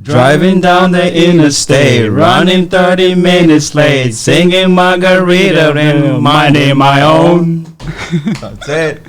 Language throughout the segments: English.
Driving down the interstate, running 30 minutes late, singing margarita and minding my own. That's it.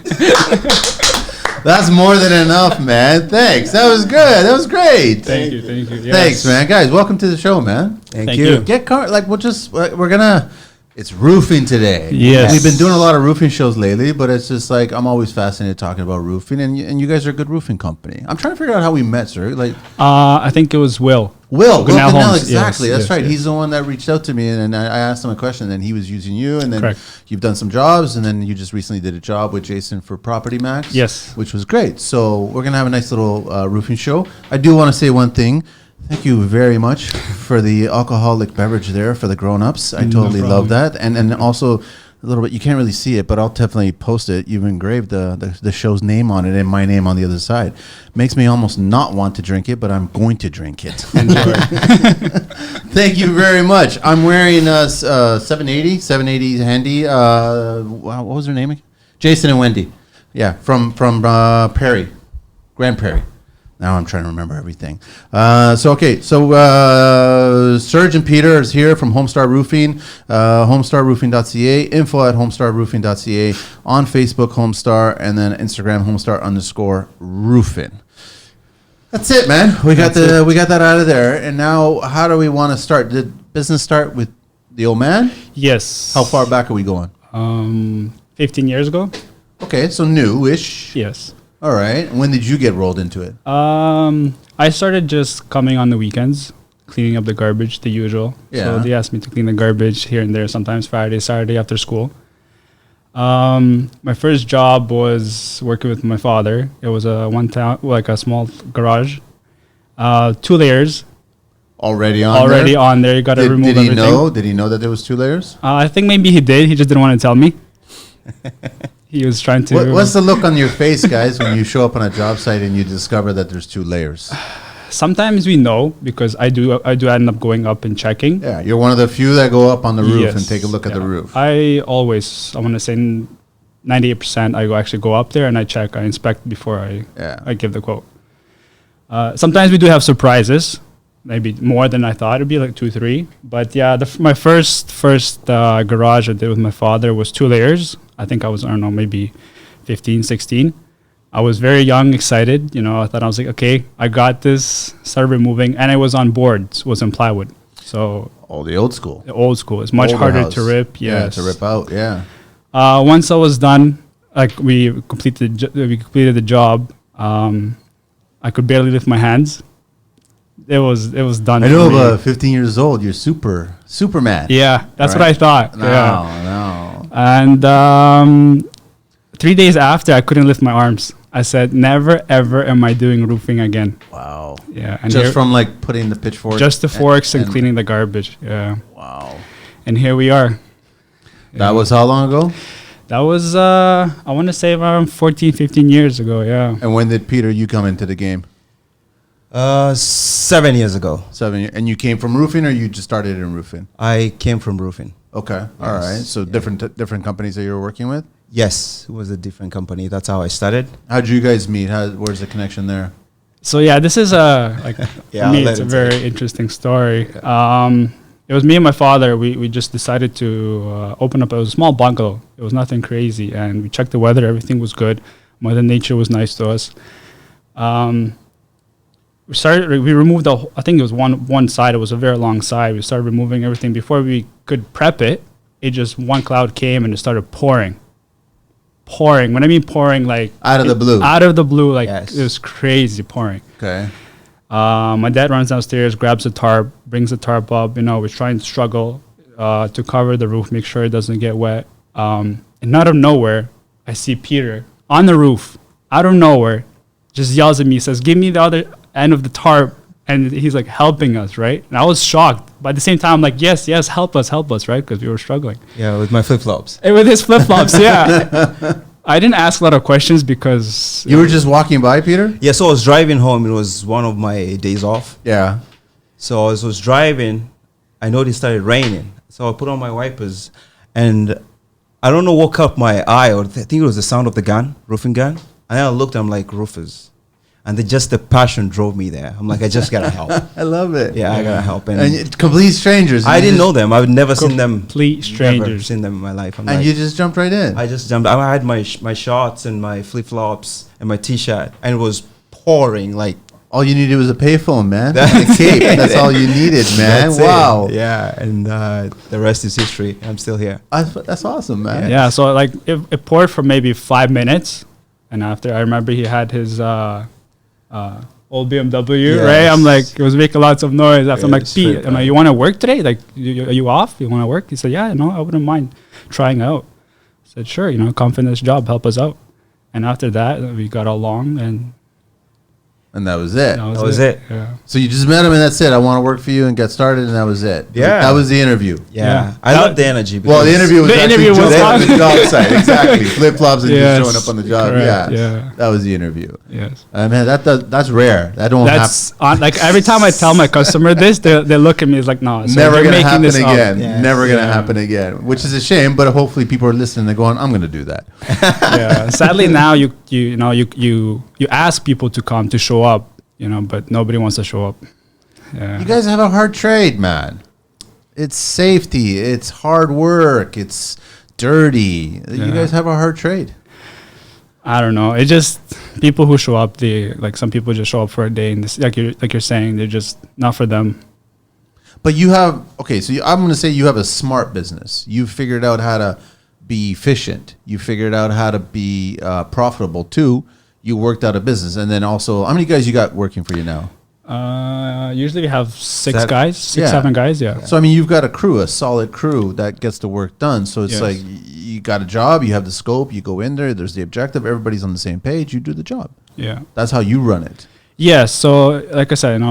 That's more than enough, man. Thanks. That was good. That was great. Thank you. Yes. Thanks, man. Guys, welcome to the show, man. Thank you. Get we're gonna. It's roofing today. Yes. We've been doing a lot of roofing shows lately, but it's just like I'm always fascinated talking about roofing, and you guys are a good roofing company. I'm trying to figure out how we met, sir. Like, I think it was Will. Will Canal Canal, Homes. exactly. Yes, That's right. yes. He's the one that reached out to me, and I asked him a question, and then he was using you, and then Correct. you've done some jobs, and then you just recently did a job with Jason for Property Max. Yes. Which was great. So we're going to have a nice little roofing show. I do want to say one thing. Thank you very much for the alcoholic beverage there for the grown-ups. I totally love that. And also a little bit, you can't really see it, but I'll definitely post it. You've engraved the show's name on it and my name on the other side. Makes me almost not want to drink it, but I'm going to drink it. Enjoy. Thank you very much. I'm wearing 780 handy. What was her name again? Jason and Wendy. Yeah, from Prairie, Grand Prairie. Now I'm trying to remember everything. Surg and Peter is here from Homestar Roofing, homestarroofing.ca, info@homestarroofing.ca, on Facebook Homestar, and then Instagram Homestar_roofing. That's it, man. We got that out of there. And now, how do we want to start? Did business start with the old man? Yes. How far back are we going? 15 years ago. Okay, so new-ish. Yes. All right. When did you get rolled into it? I started just coming on the weekends, cleaning up the garbage, the usual. Yeah. So they asked me to clean the garbage here and there, sometimes Friday, Saturday after school. My first job was working with my father. It was a a small garage, 2 layers. Already on there. You got to remove everything. Did he know that there was 2 layers? I think maybe he did. He just didn't want to tell me. He was trying to. What's the look on your face, guys, when you show up on a job site and you discover that there's 2 layers? Sometimes we know because I do end up going up and checking. Yeah, you're one of the few that go up on the roof Yes, and take a look at the yeah. roof. I want to say 98%. I actually go up there and I check, I inspect before I give the quote. Sometimes we do have surprises, maybe more than I thought. It'd be like 2, 3. But yeah, my first garage I did with my father was 2 layers. I think I was, maybe 15, 16. I was very young, excited. I thought I was like, okay, I got this. Started removing, and it was on boards, it was on plywood. So the old school. the old school. It's much Older harder house. to rip. Yes. Yeah, to rip out. Yeah. Once I was done, like we completed the job. I could barely lift my hands. It was done. I know, for me. about 15 years old, you're Superman. Yeah, that's Right. what I thought. No, Yeah. no. And 3 days after, I couldn't lift my arms. I said, never, ever am I doing roofing again. Wow. Yeah. And Just from like putting the pitchfork? just the forks and cleaning the garbage. Yeah. Wow. And here we are. That was how long ago? That was, I want to say around 14, 15 years ago. Yeah. And when did you come into the game? 7 years ago. 7 years. And you came from roofing, or you just started in roofing? I came from roofing. Okay. All right. So different companies that you were working with? Yes, it was a different company. That's how I started. How'd you guys meet? Where's the connection there? So yeah, this is Yeah, for me, I'll it's a let it very interesting story. It was me and my father. We just decided to open up a small bungalow. It was nothing crazy, and we checked the weather. Everything was good. Mother Nature was nice to us. We removed I think it was one side. It was a very long side. We started removing everything. Before we could prep it, one cloud came and it started pouring. When I mean pouring, like Out of the blue. Like Yes. it was crazy pouring. Okay. My dad runs downstairs, grabs a tarp, brings the tarp up. We try and struggle to cover the roof, make sure it doesn't get wet. And out of nowhere, I see Peter on the roof, out of nowhere, just yells at me, says, "Give me the other end of the tarp." And he's like helping us, right? And I was shocked. But at the same time, I'm like, yes, help us, right? Because we were struggling. Yeah, with my flip-flops. And with his flip-flops, yeah. I didn't ask a lot of questions because... You were just walking by, Peter? Yeah, so I was driving home. It was one of my days off. Yeah. So as I was driving, I noticed it started raining. So I put on my wipers, and I don't know what caught my eye, or I think it was the sound of the gun, roofing gun. And then I looked, I'm like, roofers. And just the passion drove me there. I'm like, I just gotta help. I love it. Yeah, I gotta help. And complete strangers. I didn't know them. I've never seen them. Complete strangers. Never seen them in my life. And you just jumped right in. I just jumped. I had my shorts and my flip flops and my t-shirt, and it was pouring. Like all you needed was a payphone, man. And a cape. That's all you needed, man. That's wow. It. Yeah, and the rest is history. I'm still here. That's awesome, man. Yeah. So like it poured for maybe 5 minutes, and after I remember he had his old BMW, right? I'm like, it was making lots of noise. After I'm like, Pete, you want to work today? Like, are you off? You want to work? He said, yeah, no, I wouldn't mind trying out. I said, sure, come for this job, help us out. And after that, we got along, and that was it. That was it. Yeah. So you just met him and that's it. I want to work for you and get started, and that was it. Yeah. That was the interview. Yeah. I love the energy. Well, the interview was on the job site. Exactly. Flip flops and yes, just showing up on the job. correct, Yeah. That was the interview. Yes. Man, that's rare. That don't happen. Like every time I tell my customer this, they look at me as like, no, so never gonna happen this again. Yes. Never gonna happen again. Which is a shame, but hopefully people are listening. They're going, I'm gonna do that. Yeah. Sadly, now you ask people to come to show up, but nobody wants to show up. Yeah. You guys have a hard trade, man. It's safety. It's hard work. It's dirty. You guys have a hard trade. I don't know. It just people who show up. Some people just show up for a day, and this, like you're saying, they're just not for them. But you have I'm going to say you have a smart business. You figured out how to be efficient. You figured out how to be profitable too. You worked out a business, and then also, how many guys you got working for you now? Usually we have 7 guys. Yeah. So I mean, you've got a crew, a solid crew that gets the work done. So it's like you got a job, you have the scope, you go in there. There's the objective. Everybody's on the same page. You do the job. Yeah. That's how you run it. Yeah. So like I said,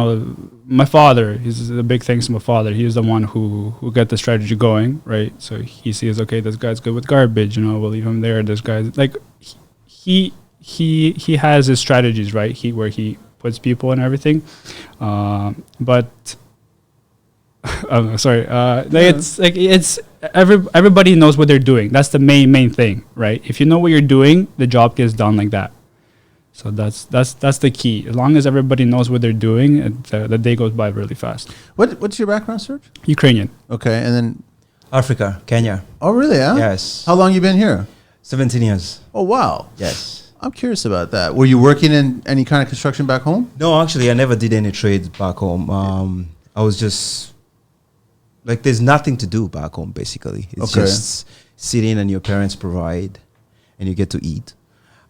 my father. He's the big thanks to my father. He's the one who got the strategy going, right? So he sees, okay, this guy's good with garbage. We'll leave him there. This guy's like he has his strategies, right? Where he puts people and everything, but sorry, it's everybody knows what they're doing. That's the main thing, right? If you know what you're doing, the job gets done like that. So that's the key. As long as everybody knows what they're doing, the day goes by really fast. What's your background, Surg? Ukrainian. Okay, and then Africa, Kenya. Oh, really? Huh? Yes. How long you been here? 17 years. Oh, wow. Yes. I'm curious about that. Were you working in any kind of construction back home? No, actually, I never did any trades back home. I was just like, there's nothing to do back home, basically. It's just sitting and your parents provide and you get to eat.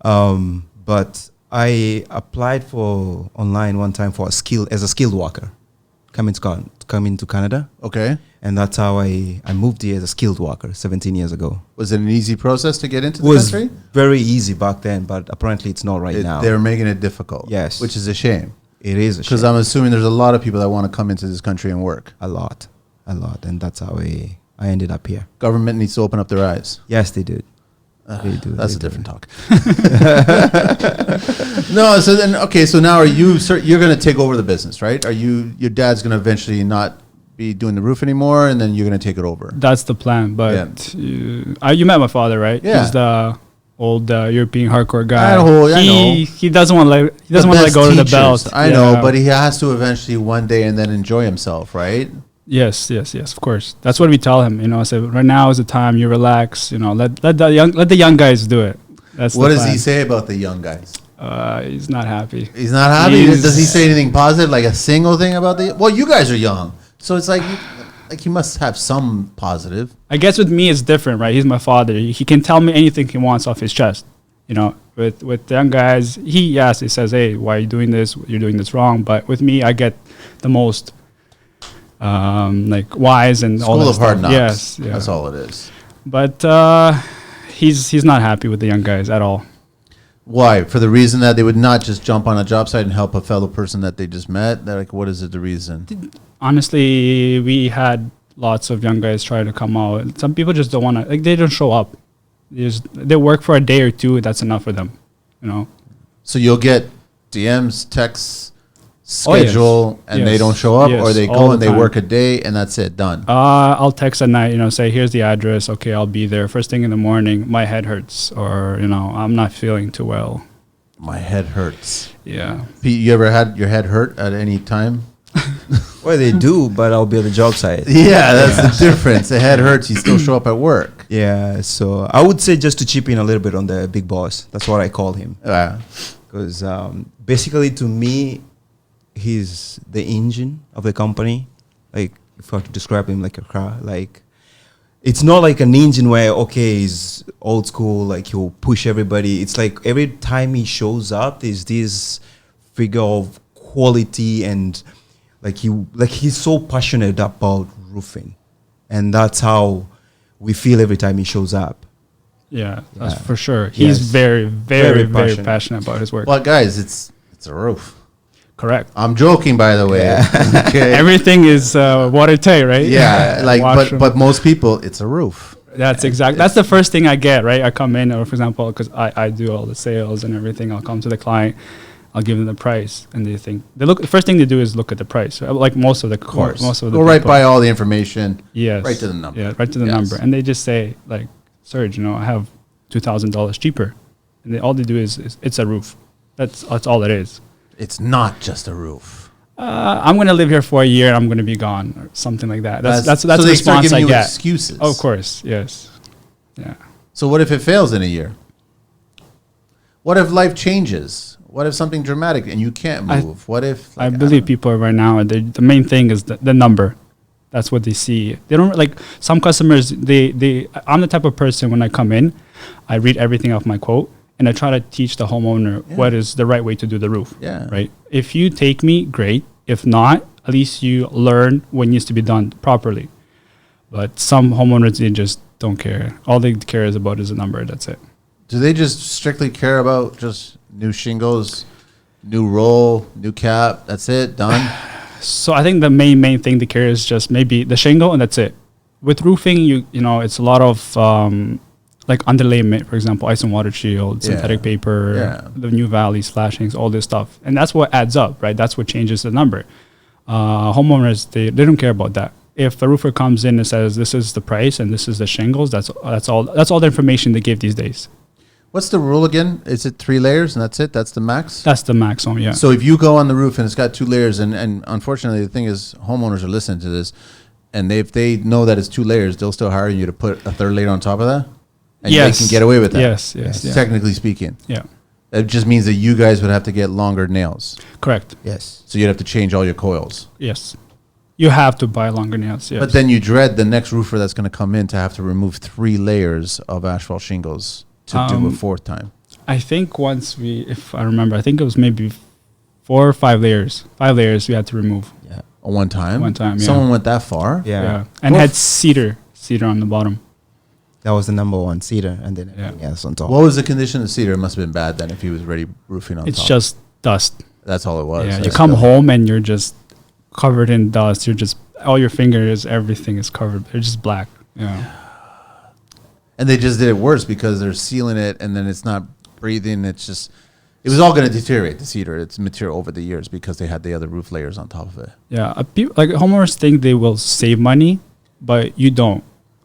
But I applied for online one time for as a skilled worker, coming to Canada. Okay. And that's how I moved here as a skilled worker 17 years ago. Was it an easy process to get into the country? It was very easy back then, but apparently it's not now. They're making it difficult. Yes. Which is a shame. It is a shame. Because I'm assuming there's a lot of people that want to come into this country and work. A lot. And that's how I ended up here. Government needs to open up their eyes. Yes, they did. They do. That's a different talk. No, so then, okay, so now you're going to take over the business, right? Your dad's going to eventually not be doing the roof anymore, and then you're going to take it over. That's the plan. But you met my father, right? Yeah. He's the old European hardcore guy. I know. He doesn't want to let go of the belt. I know, but he has to eventually one day and then enjoy himself, right? Yes, of course. That's what we tell him. I said, right now is the time. You relax. Let the young guys do it. That's what does he say about the young guys? He's not happy. He's not happy. Does he say anything positive, like a single thing about Well, you guys are young, so it's like he must have some positive. I guess with me it's different, right? He's my father. He can tell me anything he wants off his chest. With the young guys, he says, "Hey, why are you doing this? You're doing this wrong." But with me, I get the most wise and School all that of hard stuff. knocks. Yes, yeah. That's all it is. But he's not happy with the young guys at all. Why? For the reason that they would not just jump on a job site and help a fellow person that they just met? They're like, what is it, the reason? Honestly, we had lots of young guys try to come out. Some people just don't want to, they don't show up. They work for a day or two, that's enough for them, So you'll get DMs, texts, schedule, and they don't show up, or they go and they work a day, and that's it, done. I'll text at night, say, here's the address. Okay, I'll be there. First thing in the morning, my head hurts, or, I'm not feeling too well. My head hurts. Yeah. Pete, you ever had your head hurt at any time? Well, they do, but I'll be at the job site. Yeah, that's the difference. The head hurts, you still show up at work. Yeah, so I would say just to chip in a little bit on the big boss. That's what I call him. Because basically, to me, he's the engine of the company. Like, if I have to describe him like a car, like, it's not like an engine where, okay, he's old school, like he'll push everybody. It's like every time he shows up, there's this figure of quality, and he's so passionate about roofing. And that's how we feel every time he shows up. Yeah, that's for sure. He's very, very, very passionate about his work. Well, guys, it's a roof. Correct. I'm joking, by the way. Yeah. Okay. Everything is watertight, right? Yeah, but most people, it's a roof. That's exactly. That's the first thing I get, right? I come in, or for example, because I do all the sales and everything. I'll come to the client, I'll give them the price, and the first thing they do is look at the price. Like most of the course, most of the go right by all the information. Yes. Right to the number. Yeah, right to the number, and they just say like, Surg, I have $2,000 cheaper, and all they do is it's a roof. That's all it is. It's not just a roof. I'm going to live here for a year and I'm going to be gone, or something like that. That's so the they start response giving I you get. Excuses. Of course, yes. Yeah. So what if it fails in a year? What if life changes? What if something dramatic and you can't move? What if... I believe people right now, the main thing is the number. That's what they see. They don't like some customers. I'm the type of person when I come in, I read everything off my quote. And I try to teach the homeowner what is the right way to do the roof. Yeah. Right. If you take me, great. If not, at least you learn what needs to be done properly. But some homeowners, they just don't care. All they care is about is a number. That's it. Do they just strictly care about just new shingles, new roll, new cap? That's it. Done. So I think the main thing they care is just maybe the shingle, and that's it. With roofing, you know, it's a lot of like underlayment, for example, ice and water shield, synthetic paper, the new valleys, flashings, all this stuff. And that's what adds up, right? That's what changes the number. Homeowners, they don't care about that. If a roofer comes in and says, this is the price and this is the shingles, that's all the information they give these days. What's the rule again? Is it 3 layers and that's it? That's the max? That's the maximum, yeah. So if you go on the roof and it's got 2 layers, and unfortunately the thing is homeowners are listening to this, and if they know that it's 2 layers, they'll still hire you to put a 3rd layer on top of that? And they can get away with that. Yes. Technically speaking. Yeah. That just means that you guys would have to get longer nails. Correct. Yes. So you'd have to change all your coils. Yes. You have to buy longer nails, yes. But then you dread the next roofer that's going to come in to have to remove 3 layers of asphalt shingles to do a 4th time. I think if I remember, I think it was maybe 4 or 5 layers. 5 layers we had to remove. Yeah. One time? One time, yeah. Someone went that far? Yeah. And had cedar on the bottom. That was the number one, cedar, and then everything else on top. What was the condition of cedar? It must have been bad then if he was already roofing on top. It's just dust. That's all it was. Yeah, you come home and you're just covered in dust. You're just, all your fingers, everything is covered. They're just black. Yeah. And they just did it worse because they're sealing it and then it's not breathing. It's just, it was all going to deteriorate, the cedar. It's material over the years because they had the other roof layers on top of it. Yeah. Like homeowners think they will save money, but you don't.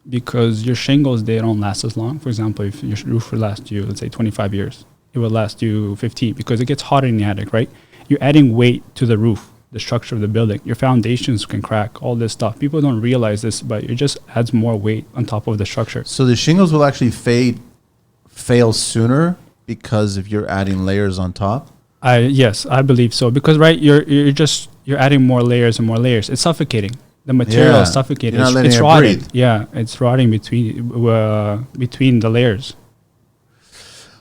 Because your shingles, they don't last as long. For example, if your roof will last you, let's say 25 years, it will last you 15 because it gets hotter in the attic, right? You're adding weight to the roof, the structure of the building. Your foundations can crack, all this stuff. People don't realize this, but it just adds more weight on top of the structure. So the shingles will actually fail sooner because if you're adding layers on top? Yes, I believe so. Because, right, you're adding more layers and more layers. It's suffocating. The material is suffocating. It's rotting. Breathe. Yeah, it's rotting between the layers.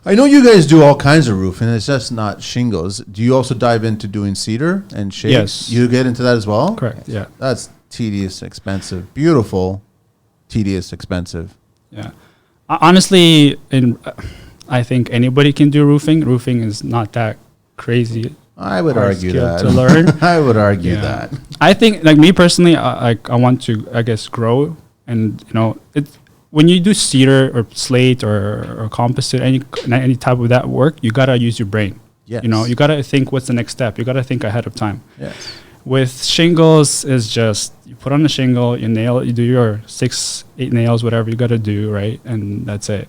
I know you guys do all kinds of roofing. It's just not shingles. Do you also dive into doing cedar and shade? Yes. You get into that as well? Correct, yeah. That's tedious, expensive. Beautiful, tedious, expensive. Yeah. Honestly, I think anybody can do roofing. Roofing is not that crazy. I would argue that. To learn. I would argue that. I think, like me personally, I want to, I guess, grow. And, you know, when you do cedar or slate or composite, any type of that work, you got to use your brain. Yes. You know, you got to think what's the next step. You got to think ahead of time. Yes. With shingles, is just you put on the shingle, you do your 6-8 nails, whatever you got to do, right? And that's it.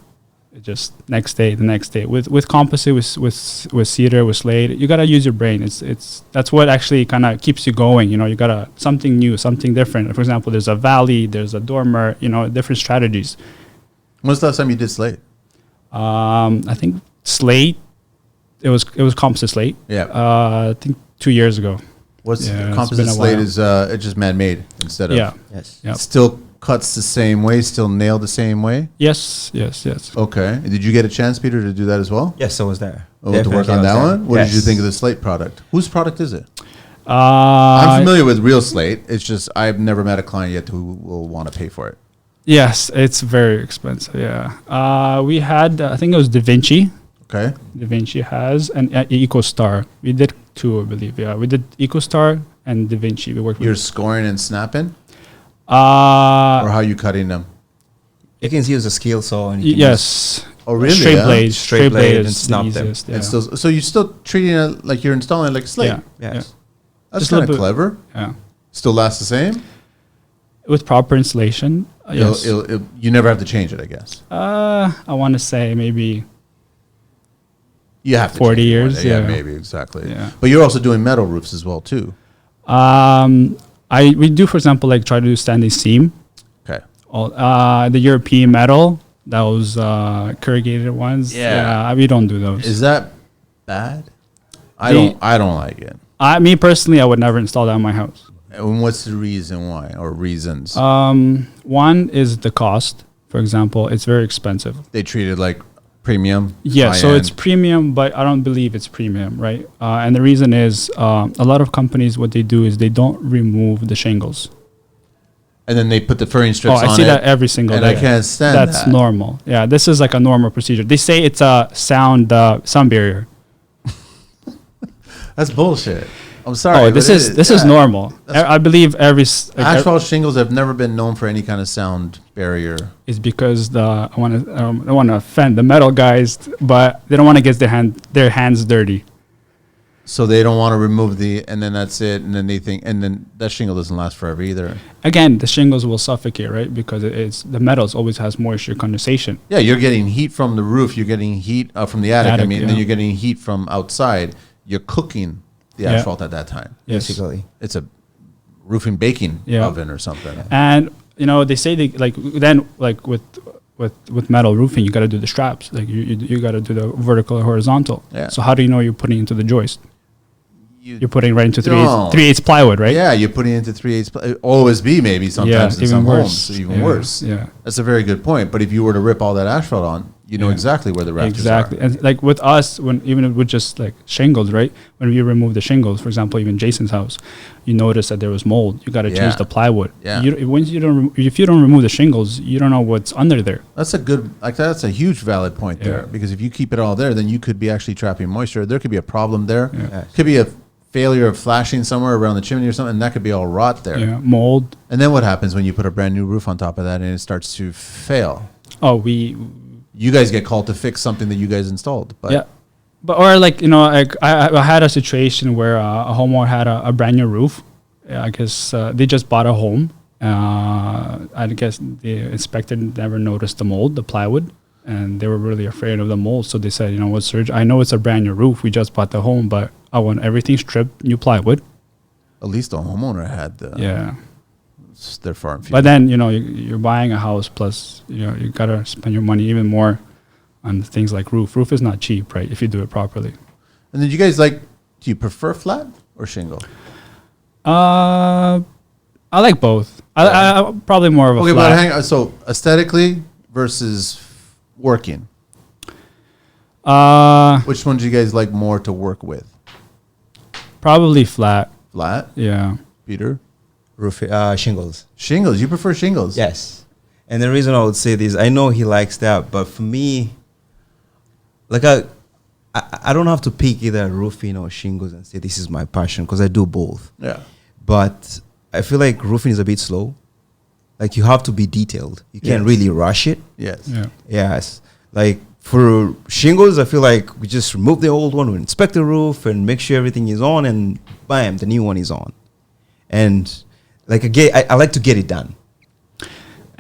It just next day, the next day. With composite, with cedar, with slate, you gotta use your brain. It's that's what actually kind of keeps you going. You know, you gotta something new, something different. For example, there's a valley, there's a dormer. You know, different strategies. When's the last time you did slate? I think slate. It was composite slate. Yeah. I think 2 years ago. What's Yeah, composite it's been a slate while. is it's just man-made instead of Yeah. Yes. Yeah. still cuts the same way, still nailed the same way. Yes. Okay. Did you get a chance, Peter, to do that as well? Yes, I was there. Oh, to work Definitely on I was that there. one? What did you Yes. think of the slate product? Whose product is it? I'm familiar with real slate. It's just I've never met a client yet who will want to pay for it. Yes, it's very expensive. Yeah. We had I think it was Da Vinci. Okay. Da Vinci has an EcoStar. We did two, I believe. Yeah, we did EcoStar and Da Vinci. We worked You're with. scoring and snapping, or how you cutting them? You can use a skill saw and you can Yes. Oh, really? Straight Yeah? blade. Straight blade and is snap the them. easiest, Yeah. And still, so you're still treating it like you're installing like slate. Yeah. use. Yes. That's Just a kind of little bit- clever. Yeah. Still lasts the same. With proper installation. Yes. You never have to change it, I guess. I want to say maybe. You have to 40 change it one years, day. yeah. Maybe exactly. Yeah. But you're also doing metal roofs as well too. We do, for example, like try to do standing seam. Okay. The European metal, those corrugated ones. Yeah. We don't do those. Is that bad? I The- don't like it. Me personally, I would never install that in my house. And what's the reason why or reasons? One is the cost. For example, it's very expensive. They treat it like premium. Yeah, so it's high-end. premium, but I don't believe it's premium, right? And the reason is a lot of companies, what they do is they don't remove the shingles. And then they put the furring strips I on see it. that every single and day. I can't stand That's that. normal. Yeah, this is like a normal procedure. They say it's a sound barrier. That's bullshit. I'm sorry. This but is yeah. normal. I believe Asphalt shingles have never been known for any kind of sound barrier. is because I don't want to offend the metal guys, but they don't want to get their hands dirty. So they don't want to remove and then that's it. And then they think, and then that shingle doesn't last forever either. Again, the shingles will suffocate, right? Because it's the metals always has moisture condensation. Yeah, you're getting heat from the roof. You're getting heat from the attic. And then yeah. you're getting heat from outside. You're cooking the Yeah. asphalt at that time. Yes. Basically. It's a roofing baking Yeah. oven or something. And they say with metal roofing, you got to do the straps. Like you got to do the vertical or horizontal. Yeah. So how do you know you're putting into the joist? You You're putting right into don't. 3/8 plywood, right? Yeah, you're putting it into 3/8 OSB maybe sometimes in even some worse. homes. Even Yeah, worse. yeah. That's a very good point. But if you were to rip all that asphalt on, you know Yeah. exactly where the rafters Exactly. are. And like with us, even with just like shingles, right? When we remove the shingles, for example, even Jason's house, you notice that there was mold. You got to Yeah. change the plywood. Yeah. If you don't remove the shingles, you don't know what's under there. That's that's a huge valid point there. Yeah. Because if you keep it all there, then you could be actually trapping moisture. There could be a problem there. Yeah. Yes. Could be a failure of flashing somewhere around the chimney or something, and that could be all rot there. Yeah, mold. And then what happens when you put a brand new roof on top of that and it starts to fail? Oh, You guys get called to fix something that you guys installed. But yeah. But or like I had a situation where a homeowner had a brand new roof. Yeah, I guess they just bought a home. I guess the inspector never noticed the mold, the plywood, and they were really afraid of the mold. So they said, you know what, Surg, I know it's a brand new roof. We just bought the home, but I want everything stripped, new plywood. at least the homeowner had their farm field. But then you're buying a house, plus you gotta spend your money even more on things like roof. Roof is not cheap, right? If you do it properly. And then you guys do you prefer flat or shingle? I like both. I probably more of a Okay, flat. but hang on. So aesthetically versus working, which one do you guys like more to work with? Probably flat. Flat, Yeah. Peter? Roof shingles. Shingles. You prefer shingles? Yes. And the reason I would say this, I know he likes that, but for me, like I don't have to pick either roofing or shingles and say this is my passion, because I do both. Yeah. But I feel like roofing is a bit slow. Like you have to be detailed. You can't Yes. really rush it. Yes. Yeah. Yes. Like for shingles, I feel like we just remove the old one, we inspect the roof and make sure everything is on, and bam, the new one is on. And like I like to get it done.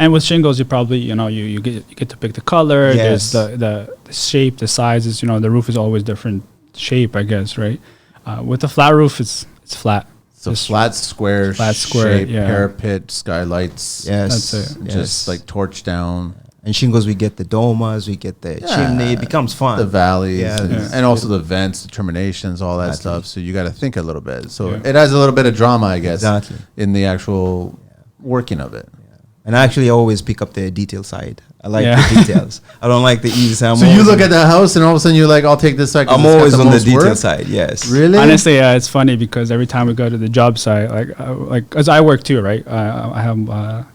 And with shingles, you probably, you get to pick the color. Yes. There's the shape, the sizes. The roof is always different shape, I guess, right? With the flat roof, it's flat. So flat square shape, parapet, skylights. Yes. That's it. Just like torch down. And shingles, we get the domas, we get the chimney. It becomes fun. The valleys, Yeah. and also the vents, the terminations, all that Exactly. stuff. So you got to think a little bit. So it has a little bit of drama, I guess, Exactly. in the actual working of it. And I actually always pick up the detail side. I like the details. I don't like the easy side. So you look at the house and all of a sudden you're like, I'll take this side. I'm always on the detail side, yes. Really? Honestly, it's funny because every time we go to the job site, as I work too, right? I have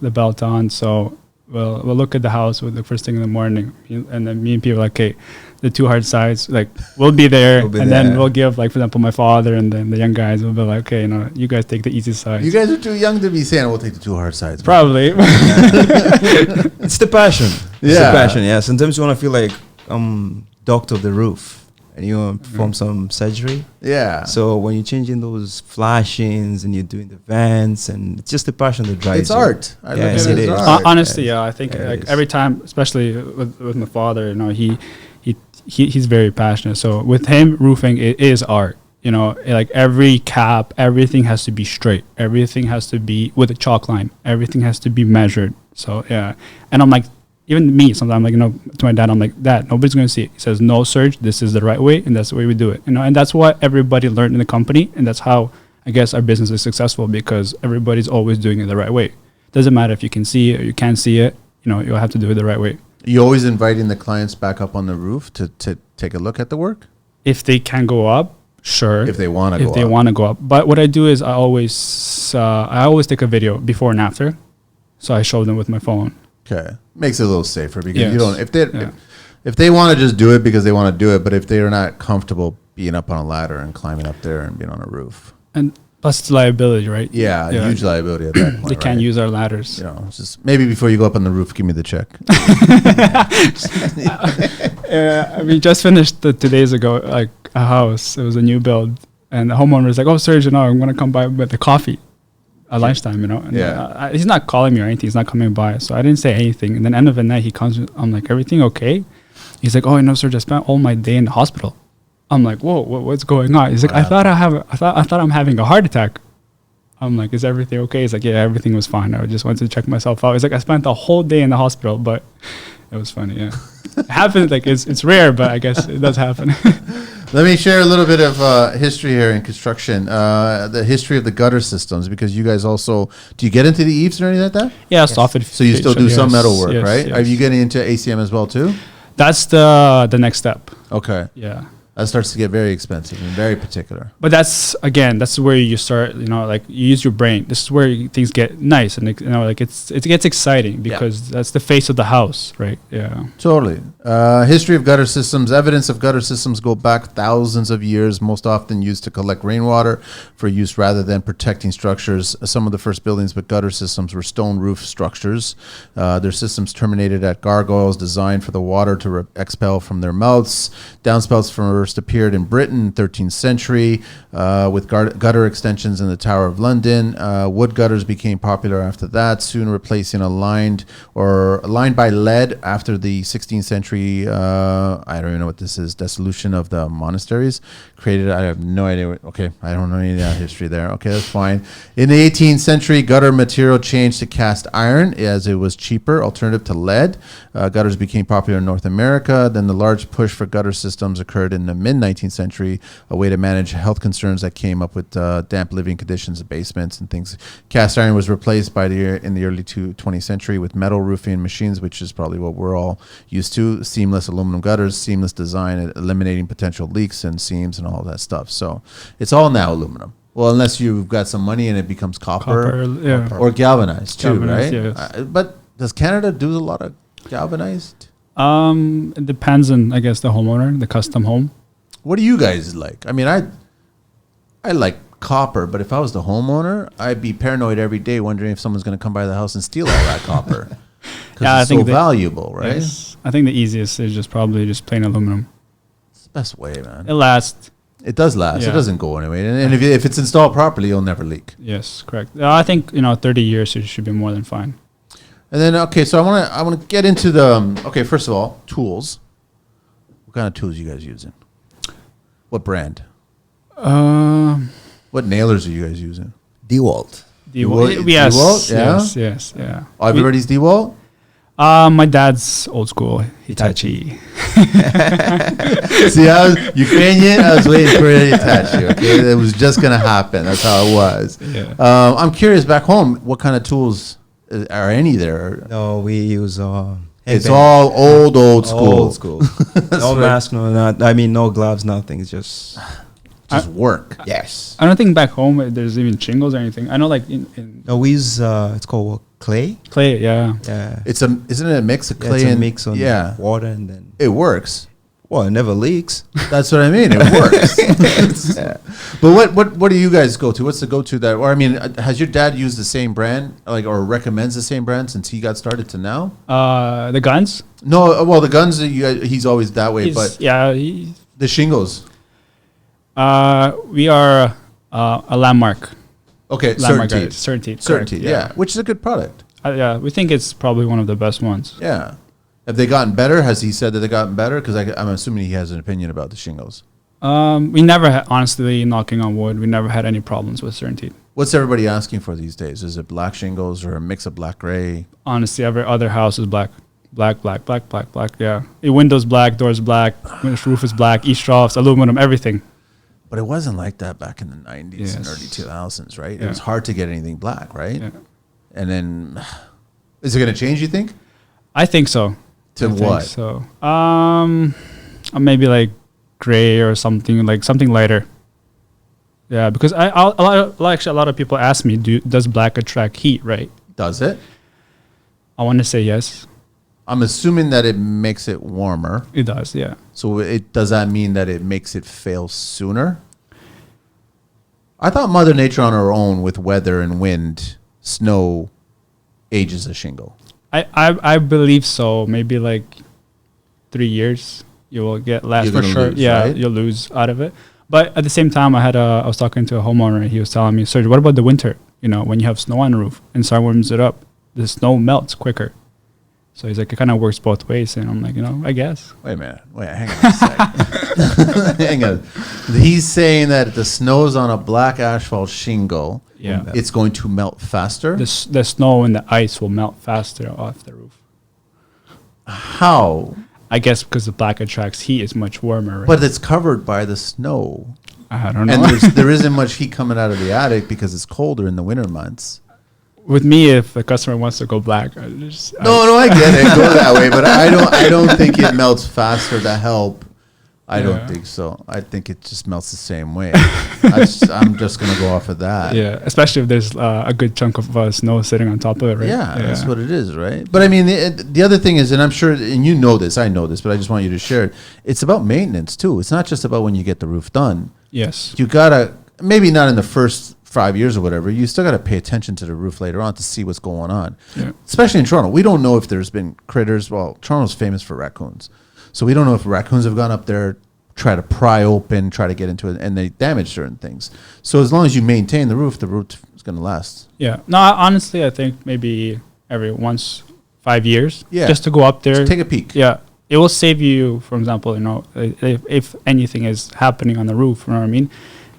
the belt on, so we'll look at the house with the first thing in the morning, and then me and people are like, okay, the two hard sides, like we'll be there, then we'll give, like for example, my father and then the young guys will be like, okay, you guys take the easy side. You guys are too young to be saying we'll take the two hard sides. Probably. It's the passion. It's the passion. Yeah. Sometimes you want to feel like doctor of the roof. And you want to perform some surgery. Yeah. So when you're changing those flashings and you're doing the vents, and it's just the passion that drives it's you. art. Yes, it is. Honestly, I think every time, especially with my father, he's very passionate. So with him, roofing it is art. Like every cap, everything has to be straight. Everything has to be with a chalk line. Everything has to be measured. So yeah, and I'm like, even me, sometimes I'm like, to my dad, I'm like, Dad, nobody's going to see it. He says, no, Surg, this is the right way, and that's the way we do it. And that's what everybody learned in the company, and that's how, I guess, our business is successful, because everybody's always doing it the right way. Doesn't matter if you can see it or you can't see it, you'll have to do it the right way. You always inviting the clients back up on the roof to take a look at the work? If they can go up, sure. If they want to go up. If they want to go up. But what I do is I always take a video before and after, so I show them with my phone. Okay, makes it a little safer, because you don't. If they want to just do it because they want to do it, but if they're not comfortable being up on a ladder and climbing up there and being on a roof, and plus it's liability, right? Yeah, huge liability at that point. They can't use our ladders. Just maybe before you go up on the roof, give me the check. We just finished 2 days ago, like a house. It was a new build, and the homeowner was like, "Oh, Surg, I'm going to come by with the coffee." At lunchtime, and he's not calling me or anything. He's not coming by, so I didn't say anything. And then end of the night, he comes. I'm like, everything okay? He's like, oh, no, sir, I spent all my day in the hospital. I'm like, whoa, what's going on? He's like, I thought I'm having a heart attack. I'm like, is everything okay? He's like, yeah, everything was fine. I just wanted to check myself out. He's like, I spent the whole day in the hospital, but it was funny. Yeah, it happens. Like it's rare, but I guess it does happen. Let me share a little bit of history here in construction, the history of the gutter systems, because you guys also, do you get into the eaves or anything like that? Yeah, soffit. So you still do some metal work, right? Are you getting into ACM as well too? That's the next step. Okay. Yeah. That starts to get very expensive and very particular. But that's where you start, like you use your brain. This is where things get nice, and it gets exciting, because that's the face of the house, right? Yeah. Totally. History of gutter systems. Evidence of gutter systems go back thousands of years, most often used to collect rainwater for use rather than protecting structures. Some of the first buildings with gutter systems were stone roof structures. Their systems terminated at gargoyles designed for the water to expel from their mouths. Downspouts first appeared in Britain, 13th century, with gutter extensions in the Tower of London. Wood gutters became popular after that, soon replacing lined by lead after the 16th century. I don't even know what this is. Dissolution of the monasteries created. I have no idea. Okay, I don't know any of that history there. Okay, that's fine. In the 18th century, gutter material changed to cast iron as it was cheaper, alternative to lead. Gutters became popular in North America. Then the large push for gutter systems occurred in the mid-19th century, a way to manage health concerns that came up with damp living conditions, basements, and things. Cast iron was replaced in the early 20th century with metal roofing machines, which is probably what we're all used to. Seamless aluminum gutters, seamless design, eliminating potential leaks and seams and all that stuff. So it's all now aluminum. Well, unless you've got some money and it becomes copper or galvanized too, right? Yes. But does Canada do a lot of galvanized? It depends on, I guess, the homeowner, the custom home. What do you guys like? I mean, I like copper, but if I was the homeowner, I'd be paranoid every day, wondering if someone's going to come by the house and steal all that copper. Because it's so valuable, right? Yes. I think the easiest is just probably just plain aluminum. It's the best way, man. It lasts. It does last. Yeah. It doesn't go anyway. And if it's installed properly, it'll never leak. Yes, correct. I think 30 years should be more than fine. And then so I want to get into the first of all, tools. What kind of tools are you guys using? What brand? What nailers are you guys using? DeWalt. DeWalt. Yes. Yes. Yeah. Everybody's DeWalt? My dad's old school Hitachi. See, Ukrainian. I was waiting for it to Hitachi. Okay, it was just gonna happen. That's how it was. Yeah. I'm curious. Back home, what kind of tools are any there? No, we use. It's all old school. Old school. No mask, no gloves, nothing. It's just work. Yes. I don't think back home there's even shingles or anything. I know, like in no, we use. It's called clay. Clay, yeah. Yeah. Isn't it a mix of clay it's a and mix on water and then it works. Well, it never leaks. That's what I mean. It works. Yeah. But what do you guys go to? What's the go-to that? Or I mean, has your dad used the same brand, or recommends the same brand since he got started to now? The guns? No, well, the guns he's always that way. But the shingles. We are a Landmark. Okay, Certainty. Yeah, which is a good product. We think it's probably one of the best ones. Yeah. Have they gotten better? Has he said that they've gotten better? Because I'm assuming he has an opinion about the shingles. We never honestly, knocking on wood, we never had any problems with Certainty. What's everybody asking for these days? Is it black shingles or a mix of black gray? Honestly, every other house is black. Black, yeah. Windows black, doors black, roof is black, eavesdrops, aluminum, everything. But it wasn't like that back in the 90s and early 2000s, right? Yeah. It was hard to get anything black, right? Yeah. And then, is it going to change, you think? I think so. To what? So, maybe like gray or something lighter. Yeah, because a lot of people ask me, does black attract heat, right? Does it? I want to say yes. I'm assuming that it makes it warmer. It does, yeah. So does that mean that it makes it fail sooner? I thought Mother Nature on her own with weather and wind, snow, ages a shingle. I believe so. Maybe like 3 years you will get less for sure. Right? You'll lose out of it. But at the same time, I was talking to a homeowner and he was telling me, Surg, what about the winter? When you have snow on the roof and sun warms it up, the snow melts quicker. So he's like, it kind of works both ways. And I'm like, I guess. Wait a minute. Hang on a second. Hang on. He's saying that if the snow's on a black asphalt shingle, it's going to melt faster? The snow and the ice will melt faster off the roof. How? I guess because the black attracts heat, is much warmer. Right? But it's covered by the snow. I don't know. And there isn't much heat coming out of the attic because it's colder in the winter months. With me, if the customer wants to go black, I get it. Go that way, but I don't think it melts faster to help. I don't think so. I think it just melts the same way. I'm just gonna go off of that. Yeah, especially if there's a good chunk of snow sitting on top of it, right? Yeah, that's what it is, right? But I mean, the other thing is, and I'm sure, and you know this, I know this, but I just want you to share it. It's about maintenance too. It's not just about when you get the roof done. Yes, you gotta, maybe not in the first 5 years or whatever, you still got to pay attention to the roof later on to see what's going on. Yeah. Especially in Toronto. We don't know if there's been critters. Well, Toronto's famous for raccoons. So we don't know if raccoons have gone up there, try to pry open, try to get into it, and they damage certain things. So as long as you maintain the roof is going to last. Yeah. No, honestly, I think maybe every 5 years, just to go up there. Just take a peek. Yeah. It will save you, for example, if anything is happening on the roof, you know what I mean?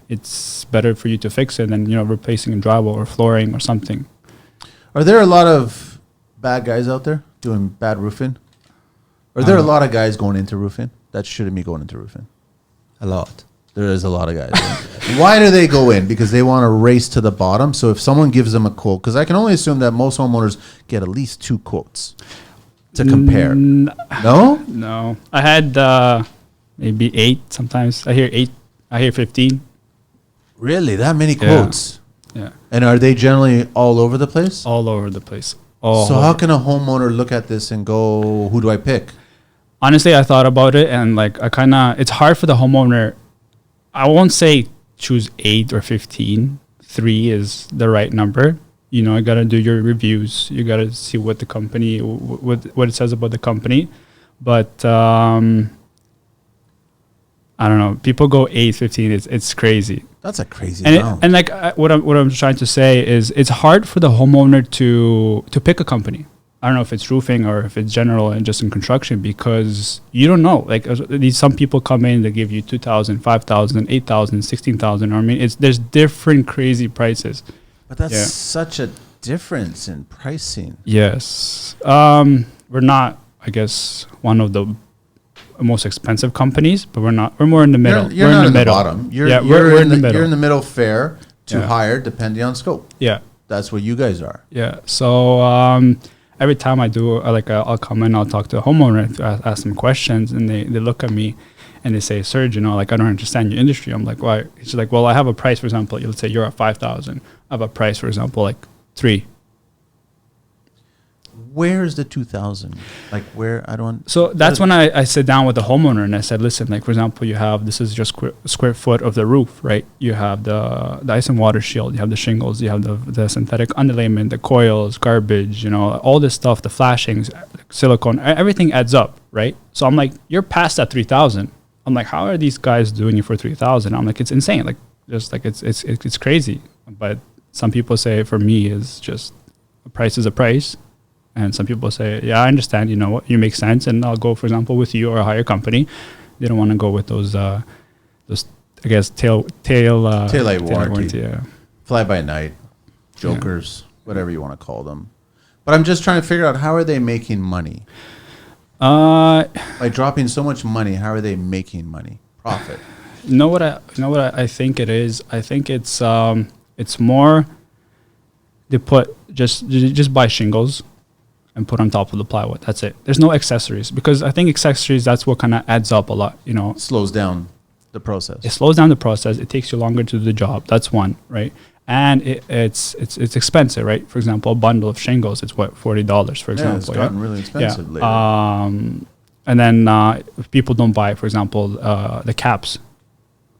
It's better for you to fix it than, replacing a drywall or flooring or something. Are there a lot of bad guys out there doing bad roofing? Are there a lot of guys going into roofing that shouldn't be going into roofing? A lot. There is a lot of guys. Why do they go in? Because they want to race to the bottom. So if someone gives them a quote, because I can only assume that most homeowners get at least 2 quotes to compare. No? No. I had maybe 8 sometimes. I hear 8. I hear 15. Really? That many quotes? Yeah. And are they generally all over the place? All over the place. So how can a homeowner look at this and go, who do I pick? Honestly, I thought about it and it's hard for the homeowner. I won't say choose 8 or 15. 3 is the right number. You got to do your reviews. You got to see what the company, what it says about the company. But I don't know. People go 8, 15. It's crazy. That's a crazy amount. What I'm trying to say is it's hard for the homeowner to pick a company. I don't know if it's roofing or if it's general and just in construction, because you don't know. Like some people come in, they give you 2,000, 5,000, 8,000, 16,000. I mean, there's different crazy prices. But that's such a difference in pricing. Yes. We're not, I guess, one of the most expensive companies, but we're not. We're more in the middle. You're we're not in the middle. bottom. We're in the middle. You're in the middle, fair to higher, depending on scope. Yeah. That's what you guys are. Yeah. So every time I do, I'll come in, I'll talk to a homeowner, ask them questions, and they look at me and they say, Surg, like, I don't understand your industry. I'm like, why? She's like, well, I have a price, for example, let's say you're at 5,000. I have a price, for example, like 3. Where's the 2,000? Like, where? I don't. So that's when I sit down with the homeowner and I said, listen, like, for example, you have, this is just square foot of the roof, right? You have the ice and water shield, you have the shingles, you have the synthetic underlayment, the coils, garbage, all this stuff, the flashings, silicone, everything adds up, right? So I'm like, you're past that 3,000. I'm like, how are these guys doing it for 3,000? I'm like, it's insane. Like, just like, it's crazy. But some people say, for me, is just a price is a price. And some people say, yeah, I understand, you know what, you make sense, and I'll go, for example, with you or a higher company. They don't want to go with those, I guess, taillight warranty. Yeah. Fly by night, jokers, whatever you want to call them. But I'm just trying to figure out, how are they making money? By dropping so much money, how are they making money? Profit. You know what I think it is? I think it's more they put just buy shingles and put on top of the plywood. That's it. There's no accessories, because I think accessories, that's what kind of adds up a lot, Slows down the process. It slows down the process. It takes you longer to do the job. That's one, right? And it's expensive, right? For example, a bundle of shingles, it's what, $40, for example. It's gotten really expensive lately. And then if people don't buy, for example, the caps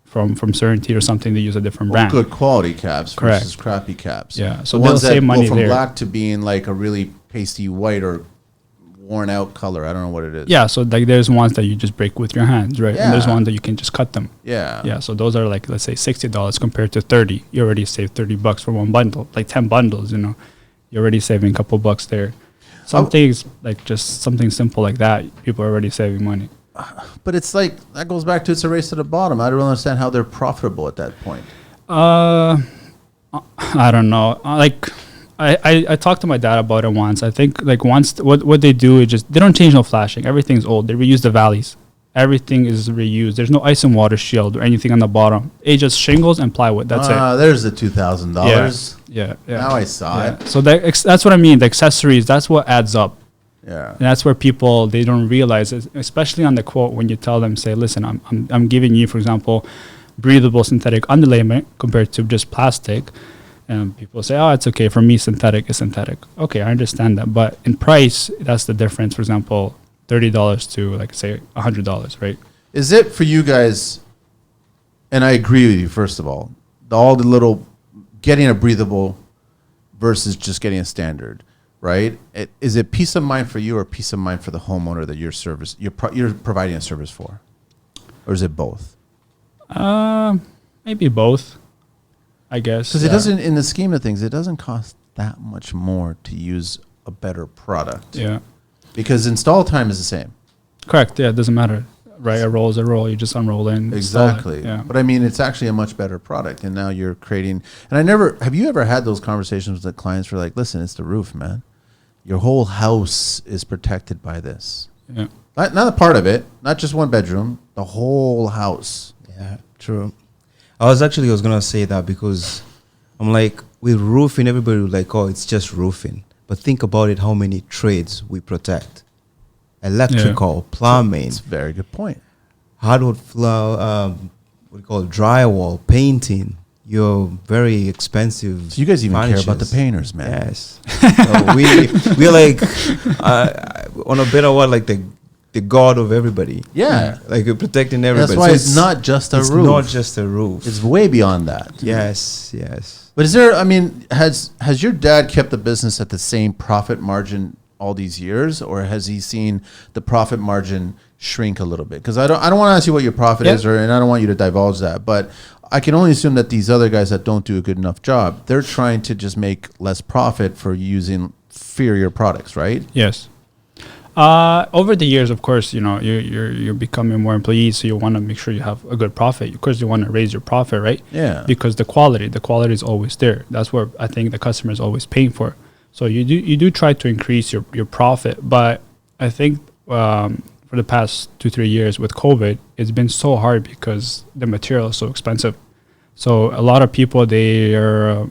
from Surg or something, they use a different brand. Good quality caps versus Correct. crappy caps. Yeah, so the they'll ones that save money go from there. black to being like a really pasty white or worn out color. I don't know what it is. Yeah, so like there's ones that you just break with your hands, right? And there's one that you can just cut them. Yeah. Yeah, so those are like, let's say $60 compared to 30. You already saved $30 for one bundle, like 10 bundles, You're already saving a couple bucks there. Some things, like just something simple like that, people are already saving money. But it's like, that goes back to, it's a race to the bottom. I don't understand how they're profitable at that point. I don't know. I talked to my dad about it once. I think like once what they do is just, they don't change no flashing. Everything's old. They reuse the valleys. Everything is reused. There's no ice and water shield or anything on the bottom. It's just shingles and plywood. That's it. There's the $2,000. Yeah. Now I saw it. So that's what I mean. The accessories, that's what adds up. Yeah. And that's where people, they don't realize it, especially on the quote, when you tell them, say, listen, I'm giving you, for example, breathable synthetic underlayment compared to just plastic. And people say, oh, it's okay. For me, synthetic is synthetic. Okay, I understand that. But in price, that's the difference. For example, $30 to, like, say, $100, right? Is it for you guys, and I agree with you, first of all, all the little, getting a breathable versus just getting a standard, right? Is it peace of mind for you or peace of mind for the homeowner that you're providing a service for? Or is it both? Maybe both, I guess. Because it doesn't, in the scheme of things, it doesn't cost that much more to use a better product. Yeah. Because install time is the same. Correct. Yeah, it doesn't matter. Right, a roll is a roll. You just unroll it and exactly. Yeah. But I mean, it's actually a much better product, and now you're creating. And have you ever had those conversations with the clients where like, listen, it's the roof, man. Your whole house is protected by this. Yeah. Not a part of it, not just one bedroom, the whole house. Yeah, true. I was gonna say that because I'm like, with roofing, everybody would like, oh, it's just roofing. But think about it, how many trades we protect. Electrical, plumbing. That's a very good point. Hardwood floor, what do you call it, drywall, painting. Your very expensive. So you guys even furnitures. care about the painters, man. Yes. So we're like on a better word, like the god of everybody. Yeah. Like we're protecting everybody. That's why it's not just a roof. It's not just a roof. It's way beyond that. Yes, yes. But is there, I mean, has your dad kept the business at the same profit margin all these years, or has he seen the profit margin shrink a little bit? Because I don't want to ask you what your profit is, and I don't want you to divulge that, but I can only assume that these other guys that don't do a good enough job, they're trying to just make less profit for using inferior products, right? Yes. Over the years, of course, you're becoming more employees, so you want to make sure you have a good profit. Of course, you want to raise your profit, right? Yeah. Because the quality is always there. That's what I think the customer is always paying for. So you do try to increase your profit, but I think for the past 2-3 years with COVID, it's been so hard because the material is so expensive. So a lot of people, they are.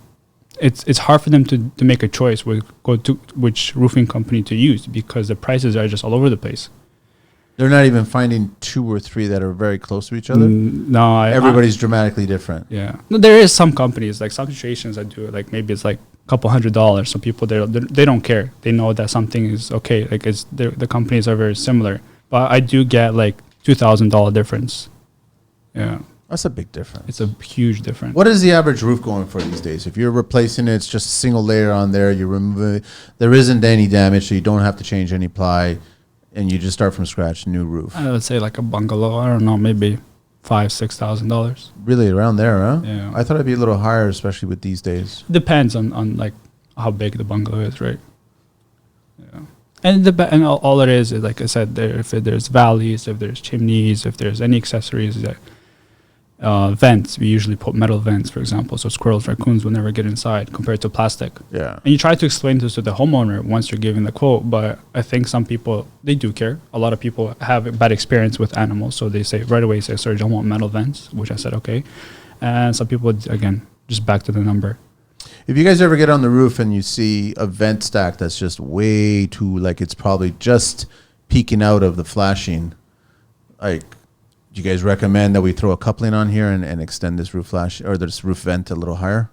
It's hard for them to make a choice with which roofing company to use because the prices are just all over the place. They're not even finding 2 or 3 that are very close to each other. No, everybody's dramatically different. Yeah, no, there is some companies like some situations that do it. Like maybe it's like a couple $100. So people they don't care. They know that something is okay. Like the companies are very similar, but I do get like $2,000 difference. Yeah. That's a big difference. It's a huge difference. What is the average roof going for these days? If you're replacing it, it's just a single layer on there. You remove it. There isn't any damage, so you don't have to change any ply, and you just start from scratch, new roof. I would say like a bungalow. I don't know, maybe $5,000-$6,000. Really, around there, huh? Yeah. I thought it'd be a little higher, especially with these days. Depends on like how big the bungalow is, right? Yeah. And all it is like I said, if there's valleys, if there's chimneys, if there's any accessories that. Vents, we usually put metal vents, for example, so squirrels, raccoons will never get inside compared to plastic. Yeah. And you try to explain this to the homeowner once you're giving the quote, but I think some people, they do care. A lot of people have a bad experience with animals, so they say right away, sir, I don't want metal vents, which I said, okay. And some people, again, just back to the number. If you guys ever get on the roof and you see a vent stack that's just way too, like it's probably just peeking out of the flashing, like, do you guys recommend that we throw a coupling on here and extend this roof flash or this roof vent a little higher?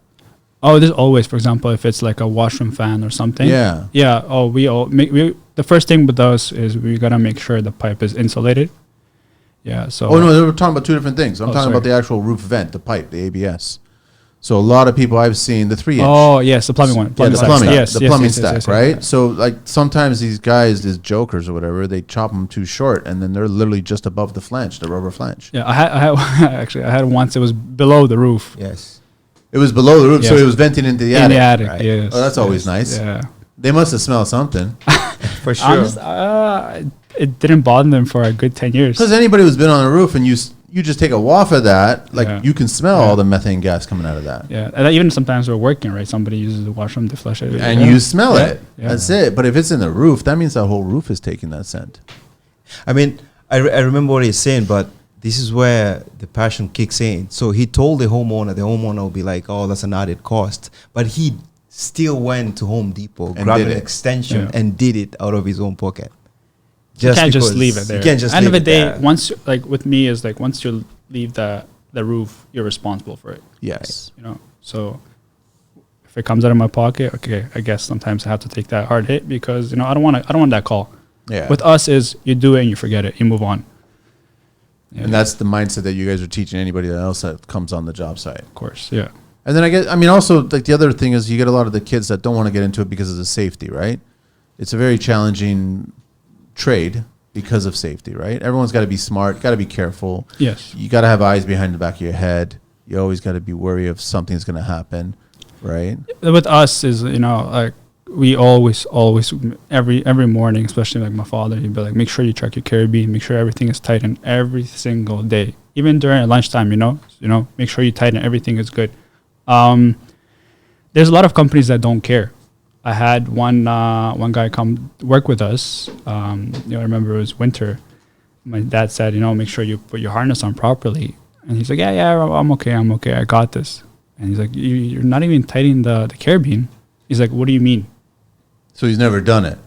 Oh, there's always, for example, if it's like a washroom fan or something. Yeah. Yeah. Oh, the first thing with those is we got to make sure the pipe is insulated. Yeah. So. Oh, no, we're talking about 2 different things. I'm talking about the actual roof vent, the pipe, the ABS. So a lot of people I've seen the 3-inch. Oh yes, the plumbing one. Plumbing stack. yes, the plumbing stack, yes, right? So like sometimes these guys, these jokers or whatever, they chop them too short, and then they're literally just above the flange, the rubber flange. Yeah, I had actually I had once. It was below the roof. Yes. It was below the roof, so Yes. it was venting into the attic. In the attic. Right. Yes. Oh, that's always nice. Yeah. They must have smelled something. For sure. It didn't bother them for a good 10 years. Because anybody who's been on a roof and you just take a waff of that, like Yeah. you can smell all the methane gas coming out of that. Yeah, and even sometimes we're working, right? Somebody uses the washroom to flush it. And you smell it. Yeah. That's it. But if it's in the roof, that means the whole roof is taking that scent. I mean, I remember what he's saying, but this is where the passion kicks in. So he told the homeowner will be like, oh, that's an added cost. But he still went to Home Depot, And grabbed did an it. extension, Yeah. and did it out of his own pocket. You can't just because leave it there. You can't just End of leave the it day, there. once like with me is like once you leave the roof, you're responsible for it. Yes. You know, so if it comes out of my pocket, okay, I guess sometimes I have to take that hard hit because I don't want that call. Yeah. With us is you do it and you forget it, you move on. Yeah, And that's the mindset that you guys are teaching anybody else that comes on the job site. of course, yeah. And then also like the other thing is you get a lot of the kids that don't want to get into it because of the safety, right? It's a very challenging trade because of safety, right? Everyone's got to be smart, got to be careful. Yes. You got to have eyes behind the back of your head. You always got to be worried if something's going to happen, right? With us is like we always every morning, especially like my father, he'd be like, make sure you check your carabiner, make sure everything is tightened every single day, even during lunchtime. Make sure you tighten everything is good. There's a lot of companies that don't care. I had one guy come work with us. I remember it was winter. My dad said, make sure you put your harness on properly. And he's like, yeah, I'm okay, I got this. And he's like, you're not even tightening the carabiner. He's like, what do you mean? So he's never done it.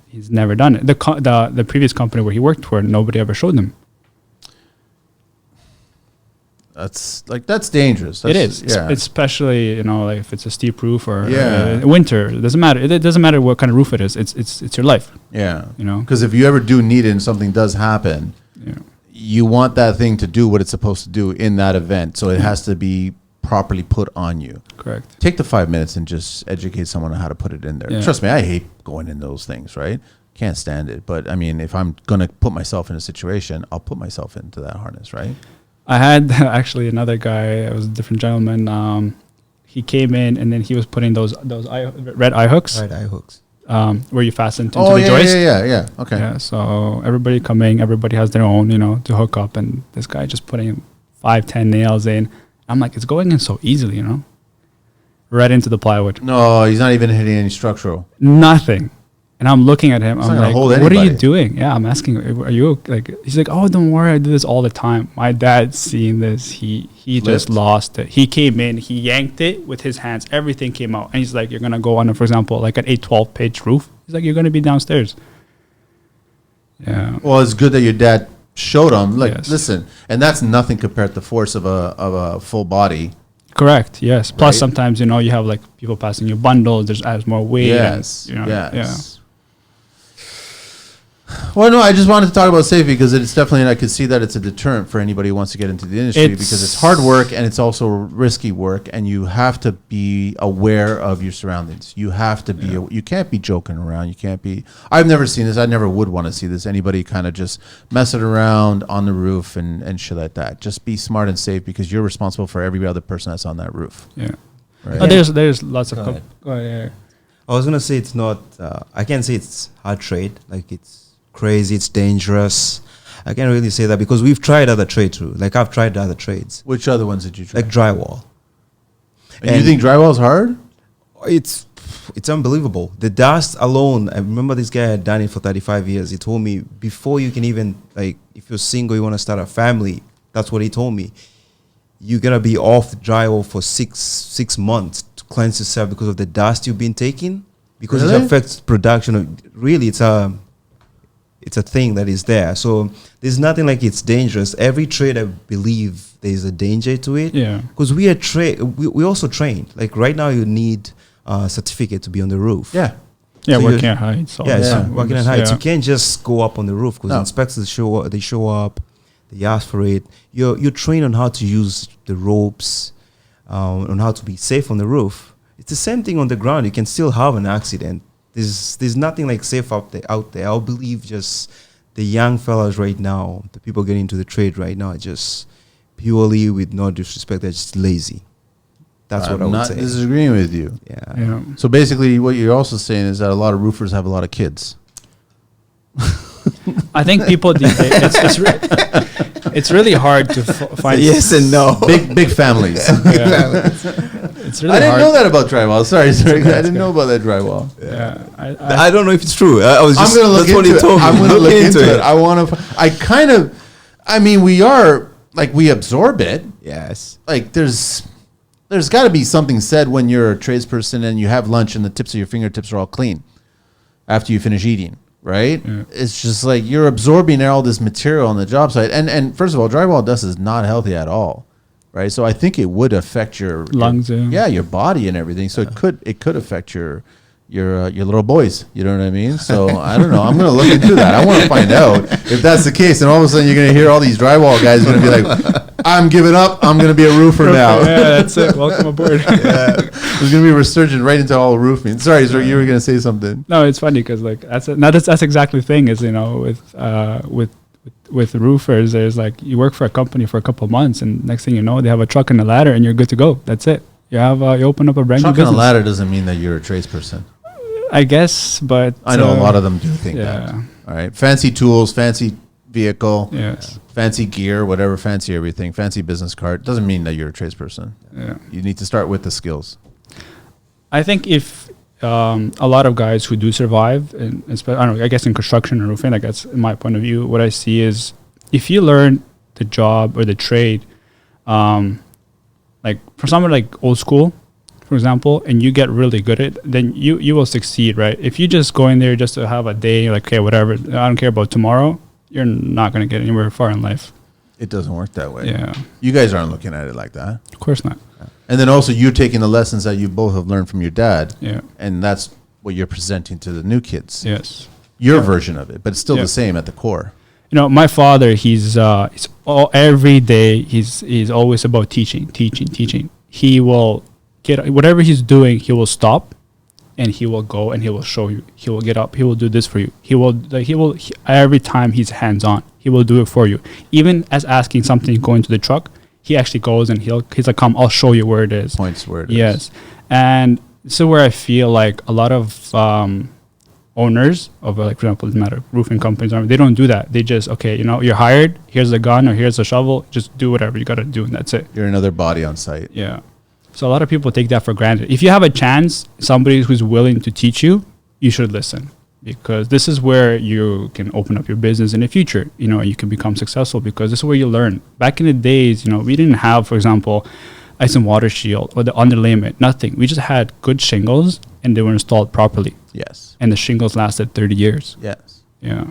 He's never done it. The previous company where he worked for, nobody ever showed him. That's dangerous. It is, Yeah. especially like if it's a steep roof or Yeah. winter. It doesn't matter. It doesn't matter what kind of roof it is. It's your life. Yeah. You know? Because if you ever do need it and something does happen, Yeah. you want that thing to do what it's supposed to do in that event. So it has to be properly put on you. Correct. Take the 5 minutes and just educate someone on how to put it in there. Yeah. Trust me, I hate going in those things, right? Can't stand it. But I mean, if I'm going to put myself in a situation, I'll put myself into that harness, right? I had actually another guy. It was a different gentleman. He came in and then he was putting those red eye hooks. Right, eye hooks. where you fasten into the joist. Yeah. Okay. Yeah. So everybody coming, everybody has their own, to hook up, and this guy just putting 5-10 nails in. I'm like, it's going in so easily, right into the plywood. No, he's not even hitting any structural. Nothing. And I'm looking at him. It's I'm like, what are you doing? Yeah, I'm asking, are you like? He's like, oh, don't worry, I do this all the time. My dad's seen this. He just lost it. He came in, he yanked it with his hands. Everything came out, and he's like, you're gonna go on, for example, like an 8-12 pitch roof. He's like, you're gonna be downstairs. Yeah. Well, it's good that your dad showed him. Like, listen, and that's nothing compared to the force of a full body. Correct. Yes. Plus, sometimes you have like people passing you bundles. There's adds more weight. Yes. And, Yeah. Well, no, I just wanted to talk about safety because it's definitely, and I could see that it's a deterrent for anybody who wants to get into the industry because it's hard work and it's also risky work, and you have to be aware of your surroundings. You have to be, you can't be joking around. You can't be, I've never seen this. I never would want to see this. Anybody kind of just messing around on the roof and shit like that. Just be smart and safe because you're responsible for every other person that's on that roof. Yeah. Right? Oh, there's lots of, I was going to say it's not, I can't say it's hard trade. Like it's crazy, it's dangerous. I can't really say that because we've tried other trades too. Like I've tried other trades. Which other ones did you try? Like drywall. And you think drywall's hard? It's unbelievable. The dust alone, I remember this guy had done it for 35 years. He told me before you can even, like, if you're single, you want to start a family, that's what he told me. You gotta be off the drywall for six months to cleanse yourself because of the dust you've been taking. Because it affects production. Really, it's a thing that is there. So there's nothing like it's dangerous. Every trade, I believe, there's a danger to it. Yeah. Because we also train. Like right now, you need a certificate to be on the roof. Yeah. Yeah, so working at heights. Working at heights. You can't just go up on the roof because inspectors show up, they ask for it. You're trained on how to use the ropes, on how to be safe on the roof. It's the same thing on the ground. You can still have an accident. There's nothing like safe out there. I believe just the young fellas right now, the people getting into the trade right now, are just purely, with no disrespect, they're just lazy. That's what I would say. I'm not disagreeing with you. Yeah. So basically, what you're also saying is that a lot of roofers have a lot of kids. I think people these days, it's really hard to find. Yes and no. Big families. It's really I didn't hard. know that about drywall. Sorry. I didn't know about that drywall. Yeah. I don't know if it's true. I'm gonna look into it. I'm gonna look into it. I want to. We absorb it. Yes. Like there's got to be something said when you're a tradesperson and you have lunch and the tips of your fingertips are all clean after you finish eating. Right? Yeah. It's just like you're absorbing all this material on the job site. And first of all, drywall dust is not healthy at all. Right? So I think it would affect your lungs, your body and everything. So it could affect your little boys. You know what I mean? So I don't know. I'm going to look into that. I want to find out if that's the case. And all of a sudden you're going to hear all these drywall guys going to be like, I'm giving up. I'm going to be a roofer now. Yeah, that's it. Welcome aboard. There's going to be a resurgent right into all roofing. Sorry, sir, you were going to say something. No, it's funny because like that's exactly the thing is, with roofers, there's like you work for a company for a couple of months and next thing you know, they have a truck and a ladder and you're good to go. That's it. You open up a brand new business. Truck and a ladder doesn't mean that you're a tradesperson. I guess, but I know a lot of them do think that. All right, fancy tools, fancy vehicle, fancy gear, whatever, fancy everything, fancy business card doesn't mean that you're a tradesperson. Yeah, you need to start with the skills. I think if a lot of guys who do survive, and I guess in construction and roofing, like that's in my point of view, what I see is if you learn the job or the trade, like for someone like old school, for example, and you get really good at it, then you will succeed, right? If you just go in there just to have a day, like, okay, whatever, I don't care about tomorrow, you're not going to get anywhere far in life. It doesn't work that way. Yeah. You guys aren't looking at it like that. Of course not. And then also you're taking the lessons that you both have learned from your dad. Yeah. And that's what you're presenting to the new kids. Yes. Your version of it, but it's still the same at the core. You know, my father, he's every day, he's always about teaching. He will get whatever he's doing, he will stop and he will go and he will show you. He will get up, he will do this for you. Every time he's hands on, he will do it for you. Even as asking something, going to the truck, he actually goes and he's like, come, I'll show you where it is. Points where it is. Yes. And so where I feel like a lot of owners of, like, for example, it doesn't matter, roofing companies, they don't do that. They just, okay, you know, you're hired, here's a gun or here's a shovel, just do whatever you got to do, and that's it. You're another body on site. Yeah. So a lot of people take that for granted. If you have a chance, somebody who's willing to teach you, you should listen, because this is where you can open up your business in the future. You know, you can become successful because this is where you learn. Back in the days, you know, we didn't have, for example, ice and water shield or the underlayment, nothing. We just had good shingles and they were installed properly. Yes. And the shingles lasted 30 years. Yes. Yeah.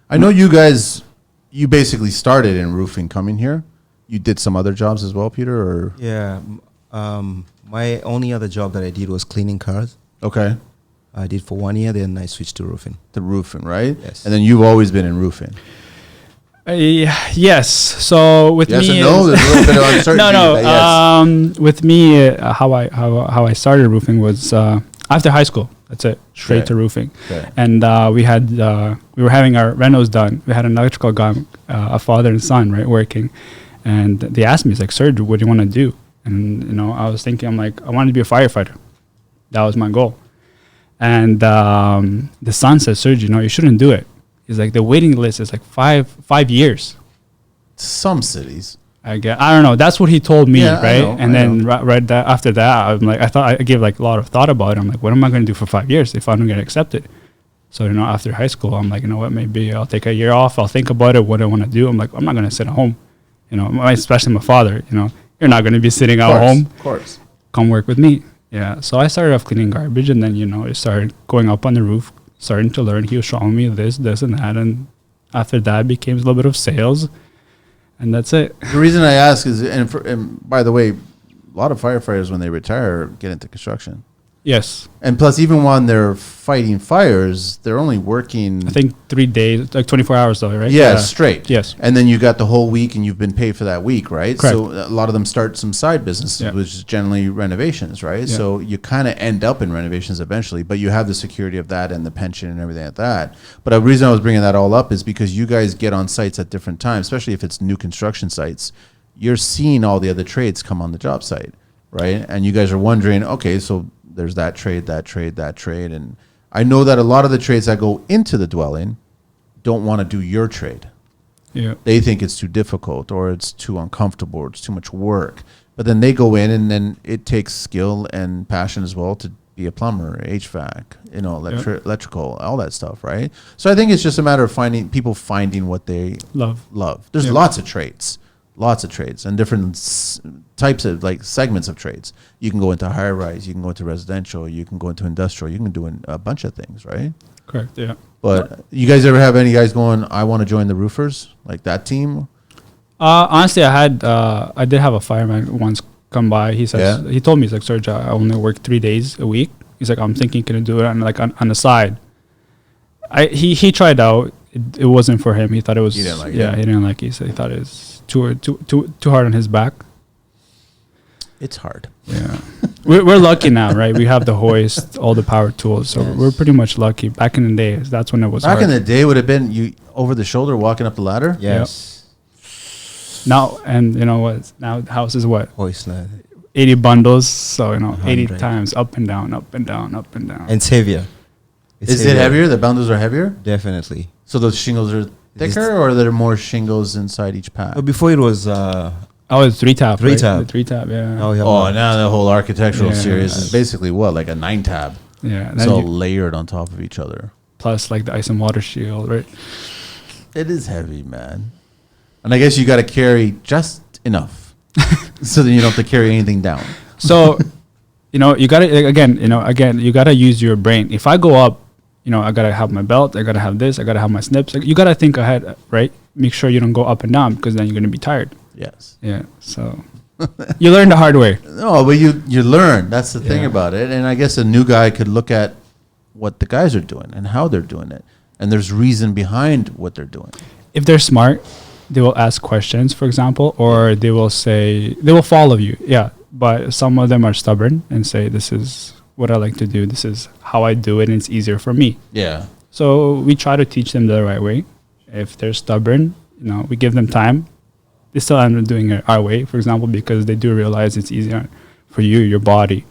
I know you guys, you basically started in roofing coming here. You did some other jobs as well, Peter, or? Yeah. My only other job that I did was cleaning cars. Okay. I did for 1 year, then I switched to roofing. The roofing, right? Yes. And then you've always been in roofing. Yes. So with yes me, and no, there's a little bit of uncertainty. no. Yes. With me, how I started roofing was after high school. That's it, straight to roofing. Okay. And we were having our renos done. We had an electrical guy, a father and son, right, working. And they asked me, it's like, Surg, what do you want to do? And, you know, I was thinking, I'm like, I wanted to be a firefighter. That was my goal. And the son says, Surg, you know, you shouldn't do it. He's like, the waiting list is like five years. Some cities. I don't know. That's what he told me, Yeah, right? I know. Then right after that, I'm like, I gave like a lot of thought about it. I'm like, what am I going to do for 5 years if I don't get accepted? So, you know, after high school, I'm like, you know what, maybe I'll take a year off. I'll think about it, what I want to do. I'm like, I'm not going to sit at home. You know, especially my father, you know, you're not going to be sitting at home. Of course. Come work with me. Yeah. So I started off cleaning garbage, and then, you know, I started going up on the roof, starting to learn. He was showing me this, and that. And after that, it became a little bit of sales. And that's it. The reason I ask is, and by the way, a lot of firefighters, when they retire, get into construction. Yes. And plus, even when they're fighting fires, they're only working, I think 3 days, like 24 hours though, right? yeah, straight. Yes. And then you got the whole week and you've been paid for that week, right? Correct. So a lot of them start some side businesses, Yeah. which is generally renovations, right? Yeah. So you kind of end up in renovations eventually, but you have the security of that and the pension and everything like that. But the reason I was bringing that all up is because you guys get on sites at different times, especially if it's new construction sites. You're seeing all the other trades come on the job site, right? And you guys are wondering, okay, so there's that trade. And I know that a lot of the trades that go into the dwelling don't want to do your trade. Yeah. They think it's too difficult or it's too uncomfortable or it's too much work. But then they go in and then it takes skill and passion as well to be a plumber, HVAC, you know, electrical, all that stuff, right? So I think it's just a matter of finding what they love. There's lots of trades. And different types of like segments of trades. You can go into high rise, you can go into residential, you can go into industrial, you can do a bunch of things, right? Correct. Yeah. But you guys ever have any guys going, I want to join the roofers, like that team? Honestly, I did have a fireman once come by. He says, he told me, he's like, Surg, I only work 3 days a week. He's like, I'm thinking, can I do it on the side? He tried out. It wasn't for him. He thought it was. He didn't like it. Yeah, he didn't like it. So he thought it was too hard on his back. It's hard. Yeah. we're lucky now, right? We have the hoist, all the power tools. So we're pretty much lucky. Back in the day, that's when it was Back hard. in the day would have been you over the shoulder walking up the ladder? Yes. Now, and you know what? Now the house is what? Hoist ladder. 80 bundles. So, you know, 80 100. times up and down, up and down, up and down. And it's heavier. Is it heavier? The bundles are heavier? Definitely. So those shingles are thicker, or are there more shingles inside each pack? But before it was It's 3-tab. Three right? tab. The 3-tab, yeah. now we have Now the whole architectural Yeah. series is basically what, like a 9-tab? Yeah. It's all layered on top of each other. Plus, like the ice and water shield, right? It is heavy, man. And I guess you got to carry just enough, so that you don't have to carry anything down. So, you know, you gotta you gotta use your brain. If I go up, you know, I gotta have my belt, I gotta have this, I gotta have my snips. Like, you gotta think ahead, right? Make sure you don't go up and down, because then you're gonna be tired. Yes. Yeah. So you learn the hard way. No, but you learn. That's the thing about it. And I guess a new guy could look at what the guys are doing and how they're doing it, and there's reason behind what they're doing. If they're smart, they will ask questions, for example, or they will follow you. Yeah. But some of them are stubborn and say, this is what I like to do. This is how I do it, and it's easier for me. Yeah. So we try to teach them the right way. If they're stubborn, you know, we give them time. They still end up doing it our way, for example, because they do realize it's easier for you, your body.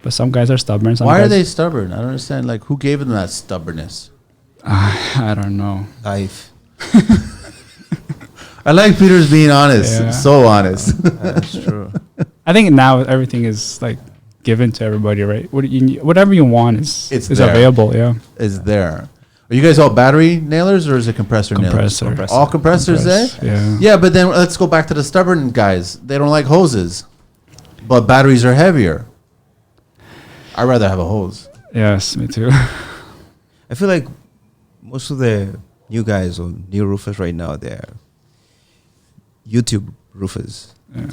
But some guys are stubborn. Why are they stubborn? I don't understand. Like, who gave them that stubbornness? I don't know. Life. I like Peter's being honest. Yeah. So honest. That's true. I think now everything is like given to everybody, right? Whatever you want is available. Yeah, is there. Are you guys all battery nailers or is it compressor nailers? All compressors there? Yeah. Yeah, but then let's go back to the stubborn guys. They don't like hoses, but batteries are heavier. I'd rather have a hose. Yes, me too. I feel like most of the new guys or new roofers right now, they're YouTube roofers. Yeah.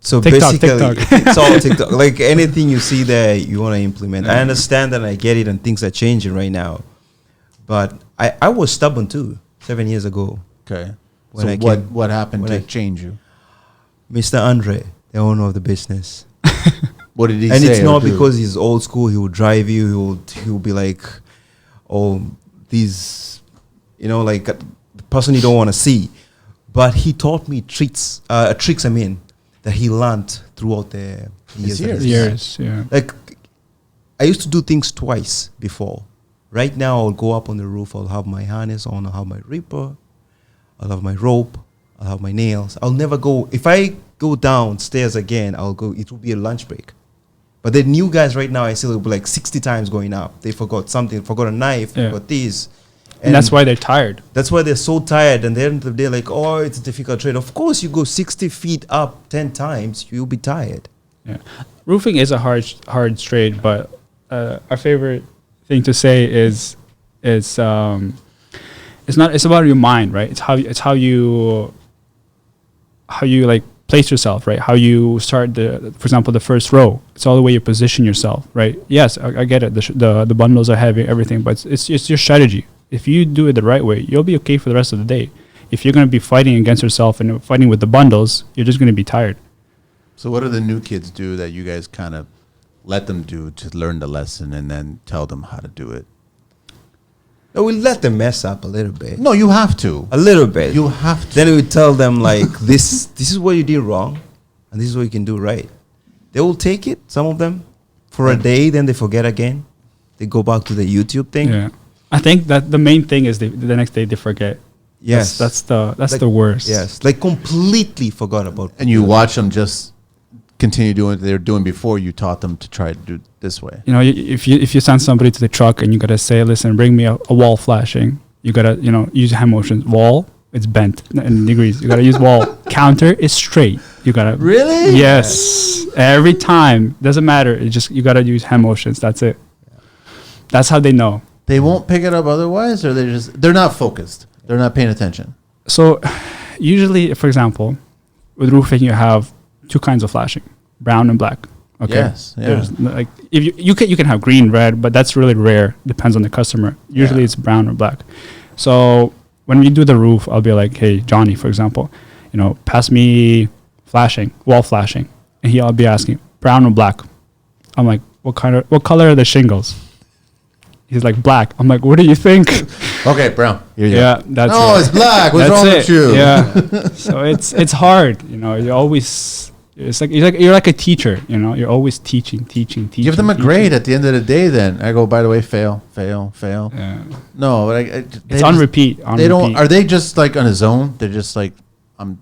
So TikTok. it's all TikTok. Like anything you see there, you want to implement. I understand that, I get it, and things are changing right now. But I was stubborn too 7 years ago. Okay. When so what happened to change you? Mr. Andre, the owner of the business. What did he say? And it's not because he's old school. He will drive you. He will be like, oh, these, like the person you don't want to see. But he taught me tricks. That he learned throughout the years. Yeah. Like, I used to do things twice before. Right now, I'll go up on the roof. I'll have my harness on. I'll have my reaper. I'll have my rope. I'll have my nails. I'll never go. If I go downstairs again, I'll go. It will be a lunch break. But the new guys right now, I see they'll be like 60 times going up. They forgot something. Forgot a knife. Forgot this. And that's why they're tired. That's why they're so tired. And then they're like, oh, it's a difficult trade. Of course, you go 60 feet up 10 times, you'll be tired. Yeah, roofing is a hard trade, but our favorite thing to say is it's not. It's about your mind, right? It's how you like place yourself, right? How you start for example, the first row. It's all the way you position yourself, right? Yes, I get it. The bundles are heavy, everything, but it's your strategy. If you do it the right way, you'll be okay for the rest of the day. If you're going to be fighting against yourself and fighting with the bundles, you're just going to be tired. So what do the new kids do that you guys kind of let them do to learn the lesson and then tell them how to do it? No, we let them mess up a little bit. No, you have to. A little bit. You have to. Then we tell them, like, this is what you did wrong, and this is what you can do right. They will take it, some of them, for a day, then they forget again. They go back to the YouTube thing. Yeah. I think that the main thing is the next day they forget. Yes. That's the worst. Yes. Like completely forgot about. And you watch them just continue doing what they were doing before you taught them to try to do it this way. If you send somebody to the truck and you gotta say, listen, bring me a wall flashing, you gotta use hand motions. Wall, it's bent in degrees. You gotta use wall. Counter is straight. You gotta really. Yes. Every time, doesn't matter. It just you gotta use hand motions. That's it. That's how they know. They won't pick it up otherwise, or they're not focused. They're not paying attention. So usually, for example, with roofing, you have two kinds of flashing, brown and black. Okay. Yes. Yeah. There's like if you can have green, red, but that's really rare. Depends on the customer. Usually it's brown or black. So when we do the roof, I'll be like, hey, Johnny, for example, pass me flashing, wall flashing, and he'll be asking brown or black. I'm like, what color are the shingles? He's like, black. I'm like, what do you think? Okay, brown. Yeah, that's no, it. It's black. What's wrong with you? Yeah. So it's hard. You always. It's like you're like a teacher. You're always teaching. Give them a grade at the end of the day. Then I go. By the way, fail. Yeah. No, but it's on repeat. They don't. Are they just like on a zone? They're just like, I'm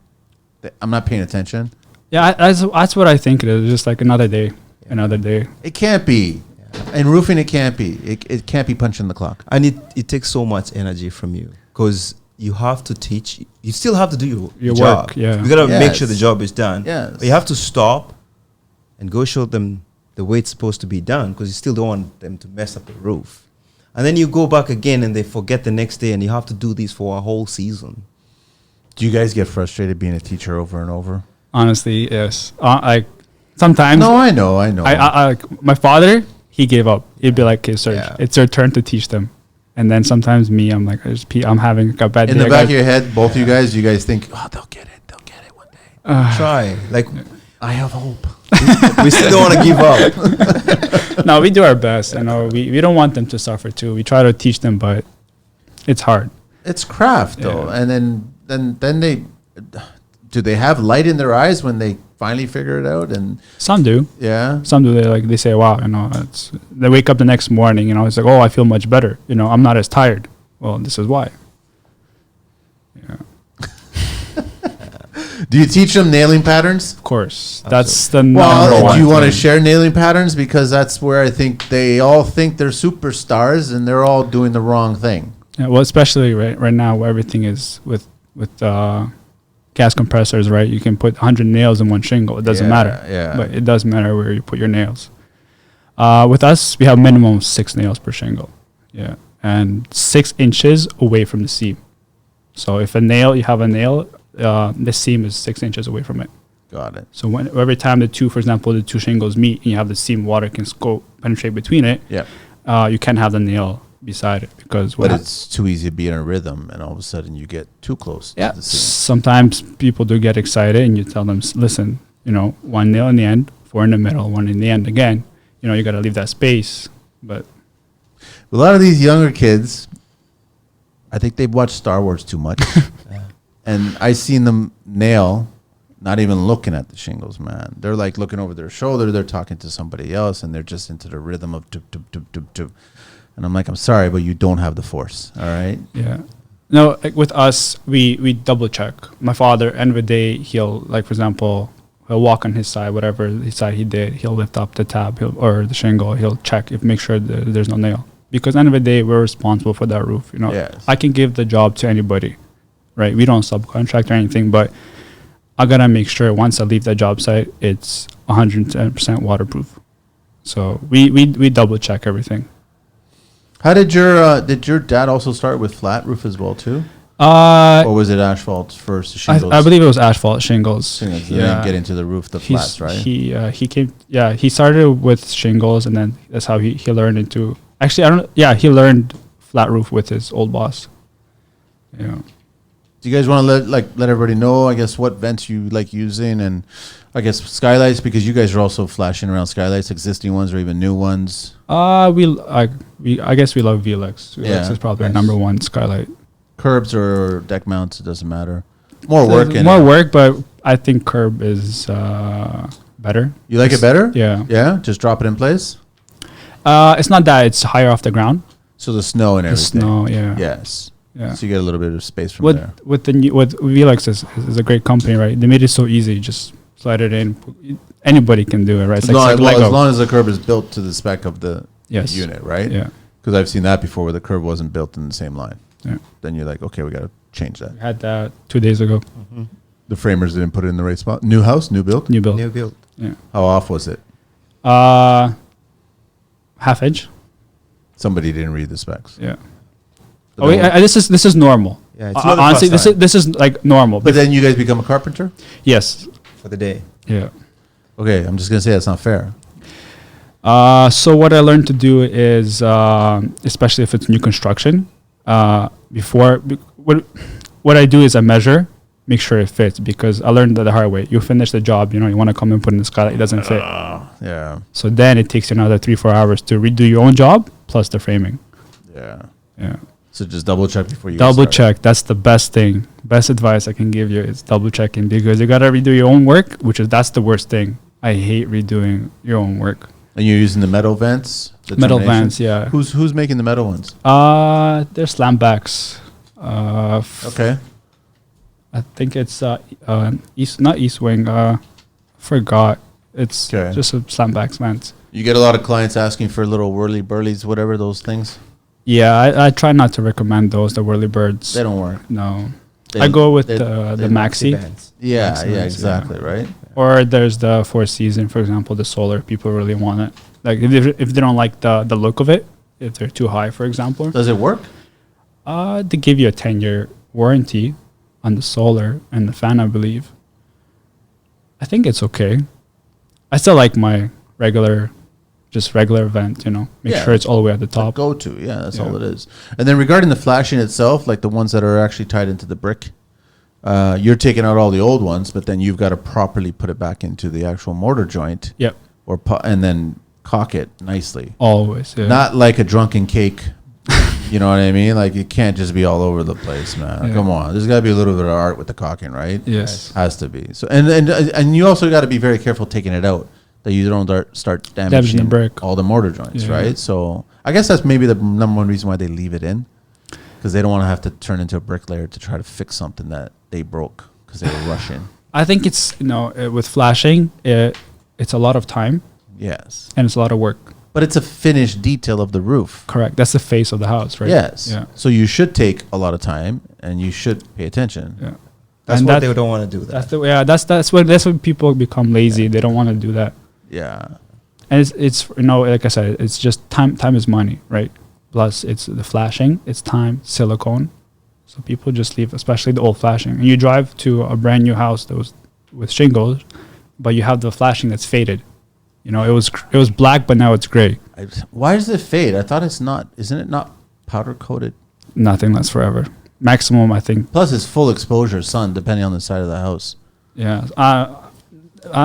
not paying attention. Yeah, that's what I think it is. Just like another day. It can't be. In roofing, it can't be. It can't be punching the clock. And it takes so much energy from you because you have to teach. You still have to do your job. Work. Yeah. You got to make sure the job is done. Yes. But you have to stop and go show them the way it's supposed to be done because you still don't want them to mess up the roof. And then you go back again and they forget the next day and you have to do this for a whole season. Do you guys get frustrated being a teacher over and over? Honestly, yes. Sometimes. No, I know. I my father, he gave up. He'd be like, okay, Surg, it's your turn to teach them. And then sometimes me, I'm like, I'm having a bad day. In the back of your head, both you guys think, oh, they'll get it one day. Try. Like, I have hope. We still don't want to give up. No, we do our best. We don't want them to suffer too. We try to teach them, but it's hard. It's craft though. And then they, do they have light in their eyes when they finally figure it out? And some do. Yeah. Some do. They say, wow, they wake up the next morning, it's like, oh, I feel much better. I'm not as tired. Well, this is why. Yeah. Do you teach them nailing patterns? Of course. That's the number one. Do you want to share nailing patterns? Because that's where I think they all think they're superstars and they're all doing the wrong thing. Yeah, well, especially right now where everything is with gas compressors, right? You can put 100 nails in one shingle. It doesn't matter. Yeah. But it does matter where you put your nails. With us, we have minimum 6 nails per shingle. Yeah. And 6 inches away from the seam. So if you have a nail, the seam is 6 inches away from it. Got it. So every time the two shingles meet and you have the seam, water can penetrate between it. Yeah. You can't have the nail beside it because. But it's too easy to be in a rhythm, and all of a sudden you get too close. Yeah. To the seam. Sometimes people do get excited, and you tell them, listen, 1 nail in the end, 4 in the middle, 1 in the end. Again, you got to leave that space. But a lot of these younger kids, I think they've watched Star Wars too much. And I seen them nail, not even looking at the shingles, man. They're like looking over their shoulder. They're talking to somebody else, and they're just into the rhythm of tup, tup, tup, tup, tup. And I'm like, I'm sorry, but you don't have the force, all right? Yeah. No, like with us, we double check. My father, end of the day, he'll, like, for example, he'll walk on his side, whatever side he did, he'll lift up the tab or the shingle. He'll check, make sure that there's no nail. Because end of the day, we're responsible for that roof. Yes. I can give the job to anybody, right? We don't subcontract or anything, but I gotta make sure once I leave that job site, it's 110% waterproof. So we double check everything. How did your dad also start with flat roof as well too? Or was it asphalt first? Shingles? I believe it was asphalt shingles. Yeah. Then get into the roof, the flats, right? He started with shingles, and then that's how he learned into. Actually, he learned flat roof with his old boss. Yeah. Do you guys want to let everybody know, I guess, what vents you like using, and I guess skylights, because you guys are also flashing around skylights, existing ones or even new ones? I guess we love VLX. VLX is probably our number one skylight. Curbs or deck mounts, it doesn't matter. More work, but I think curb is better. You like it better? Yeah. Yeah? Just drop it in place? It's not that, it's higher off the ground. So the snow and everything. The snow, yeah. Yes. Yeah. So you get a little bit of space from there. With VLX is a great company, right? They made it so easy. Just slide it in. Anybody can do it, right? As long as the curb is built to the spec of the unit, right? Yeah. Because I've seen that before where the curb wasn't built in the same line. Yeah. Then you're like, okay, we got to change that. We had that 2 days ago. Mm-hmm. The framers didn't put it in the right spot. New house, new build? New build. Yeah. How off was it? Half inch. Somebody didn't read the specs. Yeah. This is normal. Yeah, it's honestly, this is like normal. But then you guys become a carpenter? Yes. For the day. Yeah. Okay, I'm just gonna say that's not fair. So what I learned to do is, especially if it's new construction, what I do is I measure, make sure it fits, because I learned that the hard way. You finish the job, you want to come and put in the skylight, it doesn't fit. Yeah. So then it takes you another 3-4 hours to redo your own job plus the framing. Yeah. Yeah. So just double check before you double check. That's the best thing. Best advice I can give you is double checking, because you gotta redo your own work, that's the worst thing. I hate redoing your own work. And you're using the metal vents? Metal vents, yeah. Who's making the metal ones? They're slam backs. Okay. I think it's not East Wing. Forgot. It's just a slam backs vents. You get a lot of clients asking for little whirly burlies, whatever those things. Yeah, I try not to recommend those, the whirly birds. They don't work. No. I go with the maxi. Yeah, exactly, right? Or there's the Four Season, for example, the solar. People really want it. Like if they don't like the look of it, if they're too high, for example. Does it work? They give you a 10-year warranty on the solar and the fan, I believe. I think it's okay. I still like my regular vent, make sure it's all the way at the top. Go-to, that's all it is. And then regarding the flashing itself, like the ones that are actually tied into the brick, you're taking out all the old ones, but then you've got to properly put it back into the actual mortar joint. Yep. And then caulk it nicely. Always, yeah. Not like a drunken cake You know what I mean? Like, it can't just be all over the place, man. Come on. There's got to be a little bit of art with the caulking, right? Yes. Has to be. So, and you also got to be very careful taking it out, that you don't start damaging the brick. all the mortar joints, right? So I guess that's maybe the number one reason why they leave it in, because they don't want to have to turn into a bricklayer to try to fix something that they broke because they were rushing. I think it's, with flashing, it's a lot of time. Yes. And it's a lot of work. But it's a finished detail of the roof. Correct. That's the face of the house, right? Yes. Yeah. So you should take a lot of time and you should pay attention. Yeah. That's why they don't want to do that. That's when people become lazy. They don't want to do that. Yeah. And it's like I said, it's just time. Time is money, right? Plus, it's the flashing, it's time, silicone. So people just leave, especially the old flashing. And you drive to a brand new house that was with shingles, but you have the flashing that's faded. It was black, but now it's gray. Why does it fade? I thought it's not. Isn't it not powder coated? Nothing lasts forever. Maximum, I think. Plus, it's full exposure sun, depending on the side of the house. Yeah.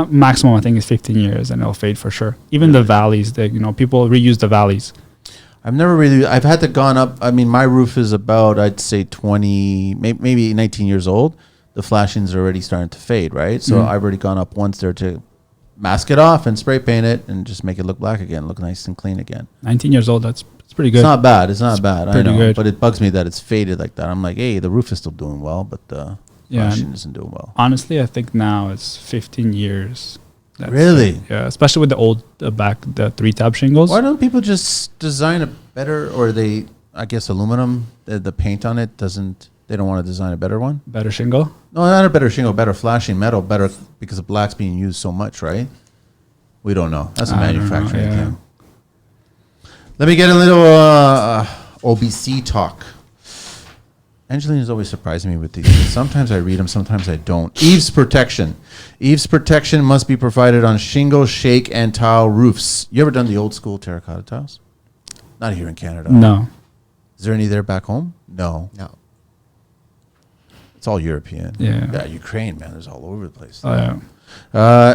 Maximum, I think, is 15 years, and it'll fade for sure. Even the valleys, people reuse the valleys. I've had to gone up. I mean, my roof is about, I'd say 20, maybe 19 years old. The flashings are already starting to fade, right? So I've already gone up once there to mask it off and spray paint it and just make it look black again, look nice and clean again. 19 years old, it's pretty good. It's not bad. It's not bad. I know. Good. But it bugs me that it's faded like that. I'm like, hey, the roof is still doing well, but the flashing isn't doing well. Honestly, I think now it's 15 years. Really? Yeah, especially with the old the 3-tab shingles. Why don't people just design a better, or I guess aluminum, the paint on it they don't want to design a better one? Better shingle? No, not a better shingle, better flashing metal, better because the black's being used so much, right? We don't know. That's a manufacturing thing. Let me get a little OBC talk. Angelina's always surprising me with these. Sometimes I read them, sometimes I don't. Eaves protection. Eaves protection must be provided on shingle, shake, and tile roofs. You ever done the old school terracotta tiles? Not here in Canada. No. Is there any there back home? No. It's all European. Yeah. Ukraine, man. There's all over the place. Oh, yeah.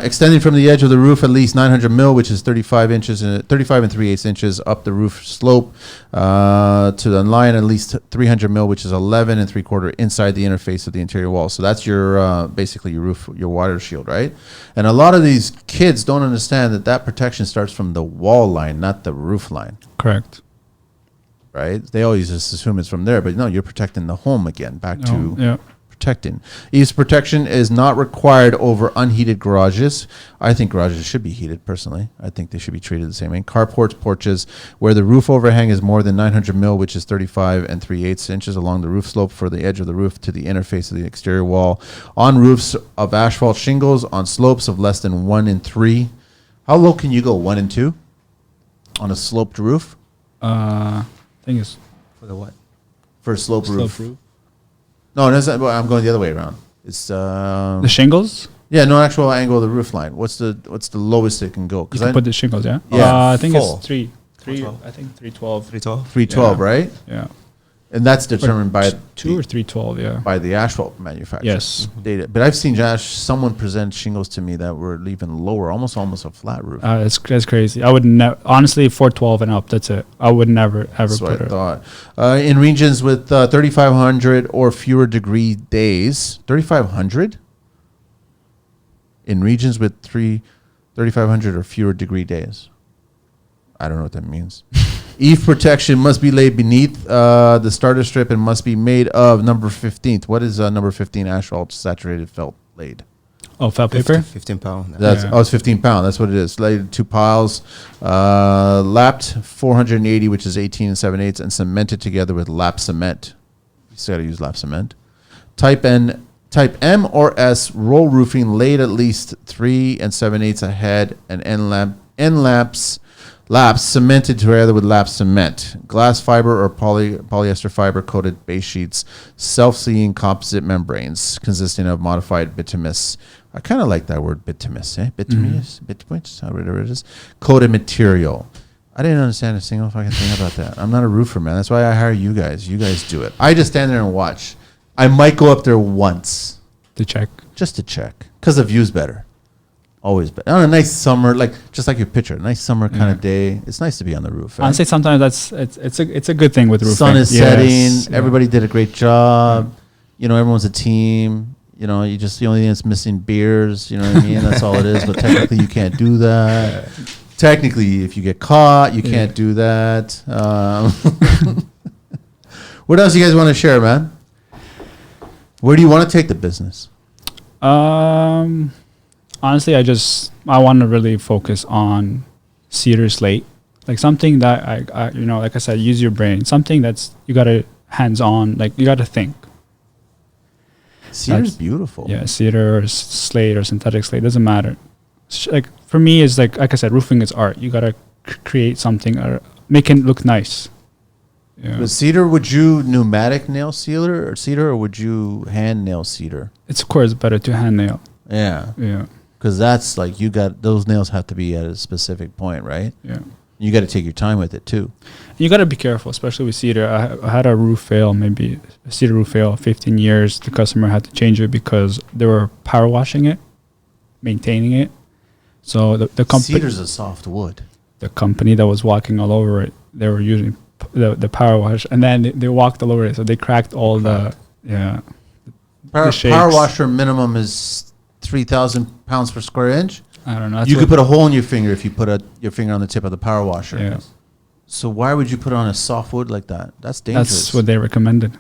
Extending from the edge of the roof at least 900 mil, which is 35 and 3/8 inches up the roof slope, to the line at least 300 mil, which is 11 and 3/4 inside the interface of the interior wall. So that's your basically your roof, your water shield, right? And a lot of these kids don't understand that protection starts from the wall line, not the roof line. Correct. Right? They always just assume it's from there, but no, you're protecting the home again. Back to protecting. Eaves protection is not required over unheated garages. I think garages should be heated, personally. I think they should be treated the same way. Carports, porches, where the roof overhang is more than 900 mil, which is 35 and 3/8 inches along the roof slope for the edge of the roof to the interface of the exterior wall. On roofs of asphalt shingles, on slopes of less than 1 and 3. How low can you go? 1 and 2 on a sloped roof? I think it's for the what? For a slope roof. No, that's not, I'm going the other way around. It's the shingles. Yeah, no actual angle of the roof line. What's the lowest it can go? You can put the shingles, yeah. I think it's 3. I think 312. 312, right? Yeah. And that's determined by 2 or 312, yeah. By the asphalt manufacturer. Yes. Data. But I've seen someone present shingles to me that were even lower, almost a flat roof. That's crazy. I would never, honestly, 412 and up. That's it. I would never ever that's put what it. I thought. In regions with 3,500 or fewer degree days, 3,500. In regions with 3,500 or fewer degree days. I don't know what that means. Eave protection must be laid beneath the starter strip and must be made of number 15. What is number 15 asphalt saturated felt laid? Oh, felt paper? 15 pound. It's 15 pound. That's what it is. Laid 2 piles, lapped 480, which is 18 and 7/8, and cemented together with lap cement. You still got to use lap cement. Type M or S roll roofing laid at least 3 and 7/8 ahead and end laps cemented together with lap cement. Glass fiber or polyester fiber coated base sheets, self-sealing composite membranes consisting of modified bituminous. I kind of like that word bituminous, bituminous, whatever it is. Coated material. I didn't understand a single fucking thing about that. I'm not a roofer, man. That's why I hire you guys. You guys do it. I just stand there and watch. I might go up there once. To check. Just to check. Because the view's better. Always better. On a nice summer, like just like your picture, a nice summer kind of day. It's nice to be on the roof. Right? Honestly, sometimes it's a good thing with roofing. Sun is setting. Everybody did a great job. You know, everyone's a team. You know, the only thing that's missing beers. You know what I mean? That's all it is. But technically, you can't do that. Technically, if you get caught, you can't do that. What else you guys want to share, man? Where do you want to take the business? Honestly, I want to really focus on cedar slate, like something that I like I said, use your brain. Something that's you gotta hands on, like you gotta think. Cedar's beautiful. Yeah, cedar or slate or synthetic slate doesn't matter. Like for me, is like I said, roofing is art. You gotta create something or make it look nice. Yeah. With cedar, would you pneumatic nail cedar, or would you hand nail cedar? It's of course better to hand nail. Yeah. Yeah. Because that's like those nails have to be at a specific point, right? Yeah. You got to take your time with it too. You got to be careful, especially with cedar. I had a roof fail, maybe a cedar roof fail, 15 years. The customer had to change it because they were power washing it, maintaining it. So the company, cedar's a soft wood. The company that was walking all over it, they were using the power wash, and then they walked all over it, so they cracked all the Power washer minimum is 3,000 pounds per square inch. I don't know. You could put a hole in your finger if you put your finger on the tip of the power washer. Yeah. So why would you put it on a soft wood like that? That's dangerous. That's what they recommended.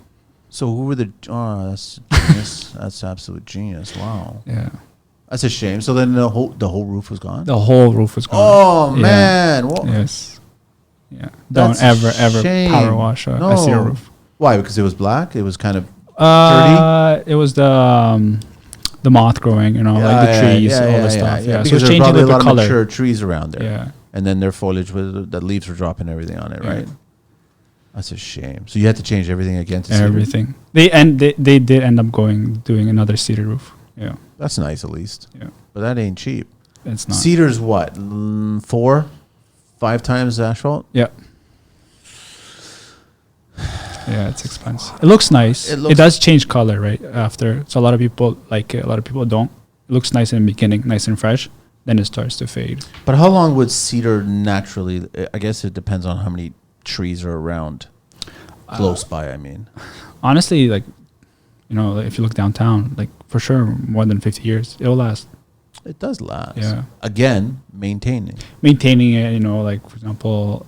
So who were the? Oh, that's genius. That's absolute genius. Wow. Yeah. That's a shame. So then the whole roof was gone. The whole roof was gone. Oh man. Well, yes. Yeah. Don't ever power wash a cedar roof. Why? Because it was black. It was kind of dirty. It was the moth growing, like the trees, all the stuff. Yeah, because so there's changing probably the a lot color. of mature trees around there. Yeah. And then their foliage, the leaves were dropping everything on it, right? That's a shame. So you had to change everything again to everything. They did end up doing another cedar roof. Yeah. That's nice at least. Yeah. But that ain't cheap. It's not. Cedar's what? 4-5 times asphalt? Yeah. Yeah, it's expensive. It looks nice. It does change color right after. So a lot of people like it. A lot of people don't. It looks nice in the beginning, nice and fresh. Then it starts to fade. But how long would cedar naturally? I guess it depends on how many trees are around, close by. I mean, honestly, like, if you look downtown, like for sure, more than 50 years, it'll last. It does last. Yeah. Again, maintaining it. Like for example,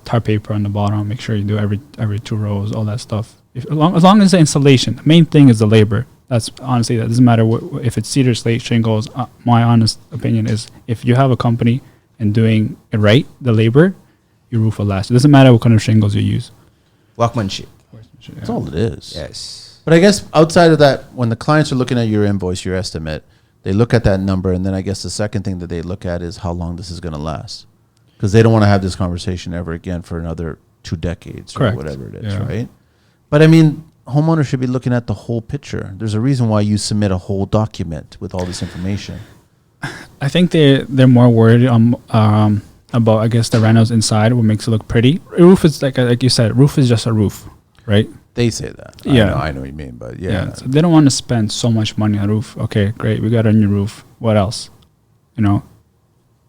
tar paper on the bottom. Make sure you do every 2 rows. All that stuff. As long as the installation, the main thing is the labor. That's honestly, that doesn't matter if it's cedar, slate, shingles. My honest opinion is if you have a company and doing it right, the labor, your roof will last. It doesn't matter what kind of shingles you use. Workmanship. That's all it is. Yes. But I guess outside of that, when the clients are looking at your invoice, your estimate, they look at that number, and then I guess the second thing that they look at is how long this is going to last, because they don't want to have this conversation ever again for another 2 decades. Correct. Or whatever it is, right? But I mean, homeowners should be looking at the whole picture. There's a reason why you submit a whole document with all this information. I think they're more worried about, I guess, the renos inside, what makes it look pretty. A roof is like you said, roof is just a roof, right? They say that. Yeah. I know what you mean, but yeah. So they don't want to spend so much money on a roof. Okay, great. We got a new roof. What else?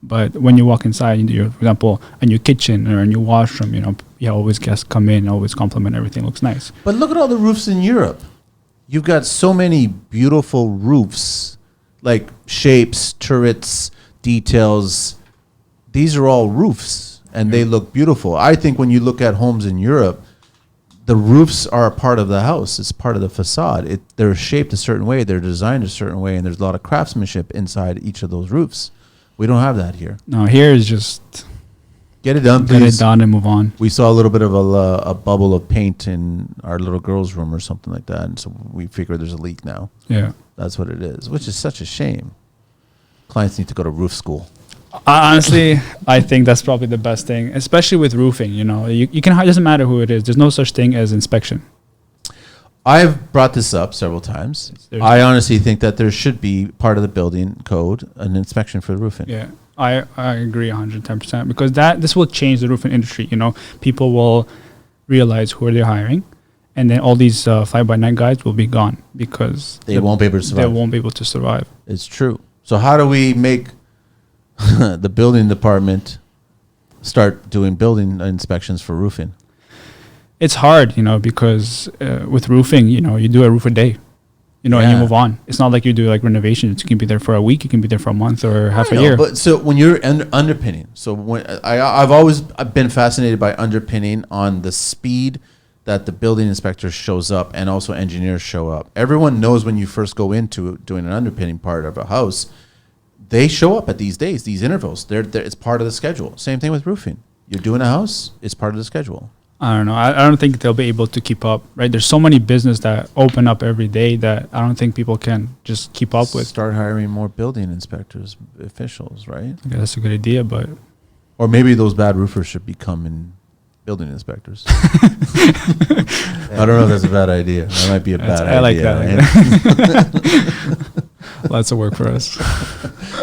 But when you walk inside, for example, a new kitchen or a new washroom, always guests come in, always compliment, everything looks nice. But look at all the roofs in Europe. You've got so many beautiful roofs, like shapes, turrets, details. These are all roofs, and they look beautiful. I think when you look at homes in Europe, the roofs are a part of the house. It's part of the facade. They're shaped a certain way. They're designed a certain way, and there's a lot of craftsmanship inside each of those roofs. We don't have that here. No, here is just get it done, please. Get it done and move on. We saw a little bit of a bubble of paint in our little girl's room or something like that, and so we figured there's a leak now. Yeah. That's what it is, which is such a shame. Clients need to go to roof school. Honestly, I think that's probably the best thing, especially with roofing. You can, it doesn't matter who it is. There's no such thing as inspection. I've brought this up several times. I honestly think that there should be part of the building code an inspection for the roofing. Yeah, I agree 110% because this will change the roofing industry. People will realize who they're hiring, and then all these 5x9 guys will be gone because they won't be able to survive. They won't be able to survive. It's true. So how do we make the building department start doing building inspections for roofing? It's hard, because with roofing, you do a roof a day, and you move on. It's not like you do like renovations. You can be there for a week. You can be there for a month or half a year. But so when you're underpinning, so when I've been fascinated by underpinning on the speed that the building inspector shows up and also engineers show up. Everyone knows when you first go into doing an underpinning part of a house, they show up at these days, these intervals. It's part of the schedule. Same thing with roofing. You're doing a house, it's part of the schedule. I don't know. I don't think they'll be able to keep up, right? There's so many business that open up every day that I don't think people can just keep up with. Start hiring more building inspectors, officials, right? Okay, that's a good idea, but... Or maybe those bad roofers should become building inspectors. I don't know if that's a bad idea. That might be a bad idea. I like that. Right? Lots of work for us.